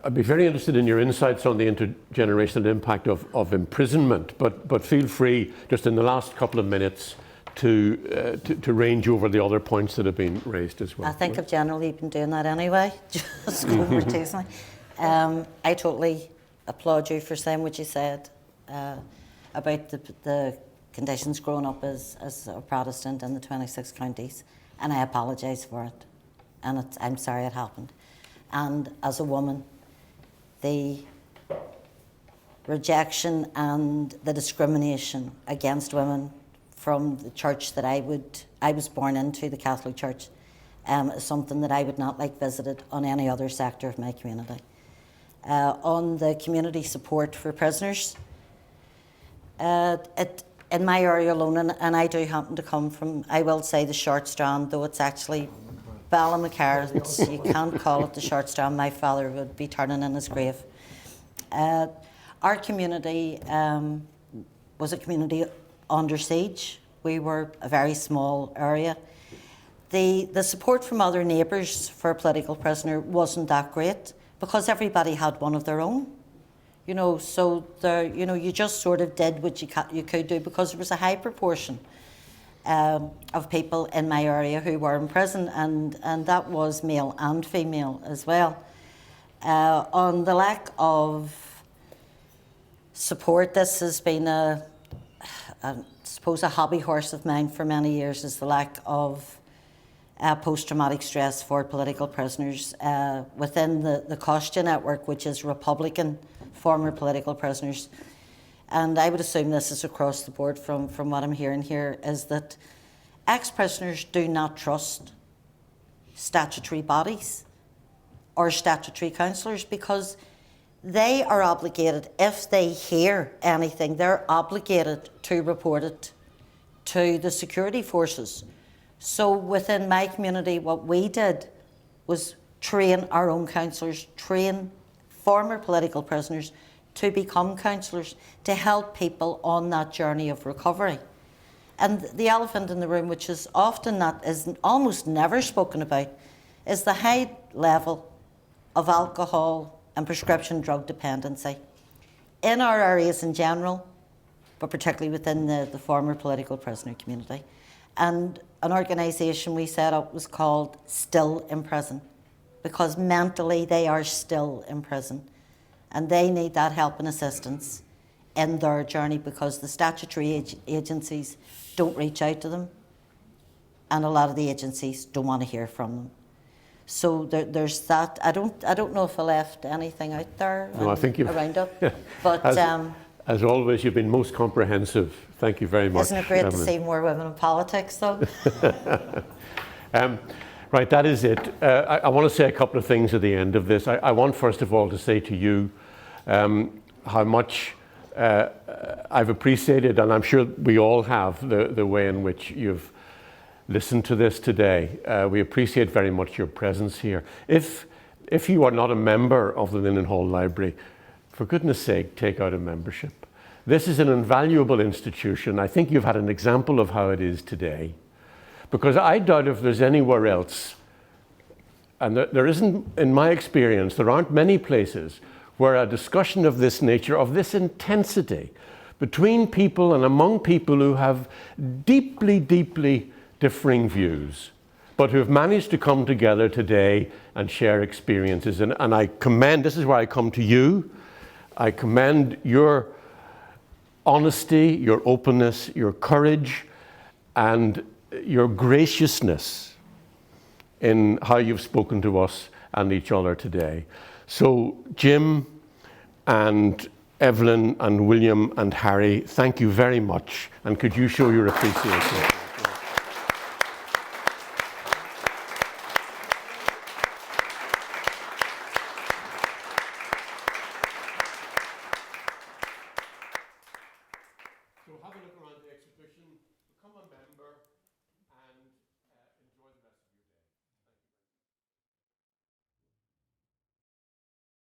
I'd be very interested in your insights on the intergenerational impact of imprisonment, but feel free, just in the last couple of minutes, to range over the other points that have been raised as well. I think I've generally been doing that anyway, just over-tasting. I totally applaud you for saying what you said about the conditions growing up as a Protestant in the 26 counties, and I apologise for it, and I'm sorry it happened. And as a woman, the rejection and the discrimination against women from the church that I was born into, the Catholic Church, is something that I would not like visited on any other sector of my community. On the community support for prisoners, in my area alone, and I do happen to come from, I will say, the Short Strand, though it's actually Ballinmacar, you can't call it the Short Strand, my father would be turning in his grave. Our community was a community under siege. We were a very small area. The support from other neighbours for a political prisoner wasn't that great because everybody had one of their own. You know, so you just sort of did what you could do because there was a high proportion of people in my area who were in prison, and that was male and female as well. On the lack of support, this has been I suppose a hobby horse of mine for many years, is the lack of post-traumatic stress for political prisoners within the COSTA network, which is Republican former political prisoners. And I would assume this is across the board from what I'm hearing here, is that ex-prisoners do not trust statutory bodies or statutory counsellors because they are obligated, if they hear anything, they're obligated to report it to the security forces. So within my community, what we did was train our own counsellors, train former political prisoners to become counsellors, to help people on that journey of recovery. And the elephant in the room, which is often is almost never spoken about, is the high level of alcohol and prescription drug dependency in our areas in general, but particularly within the former political prisoner community. And an organisation we set up was called Still in Prison, because mentally they are still in prison. And they need that help and assistance in their journey because the statutory agencies don't reach out to them, and a lot of the agencies don't want to hear from them. So there's that. I don't know if I left anything out there. No, I think you've around it. But as always, you've been most comprehensive. Thank you very much. Isn't it great Eibhlín. to see more women in politics, though? Right, that is it. I want to say a couple of things at the end of this. I want, first of all, to say to you how much I've appreciated, and I'm sure we all have, the way in which you've listened to this today. We appreciate very much your presence here. If you are not a member of the Linen Hall Library, for goodness sake, take out a membership. This is an invaluable institution. I think you've had an example of how it is today. Because I doubt if there's anywhere else, and there isn't, in my experience, there aren't many places where a discussion of this nature, of this intensity, between people and among people who have deeply, deeply differing views, but who have managed to come together today and share experiences. And I commend, this is where I come to you, I commend your honesty, your openness, your courage, and your graciousness in how you've spoken to us and each other today. So Jim and Eibhlín and William and Harry, thank you very much, and could you show your appreciation? So have a look around the exhibition, become a member,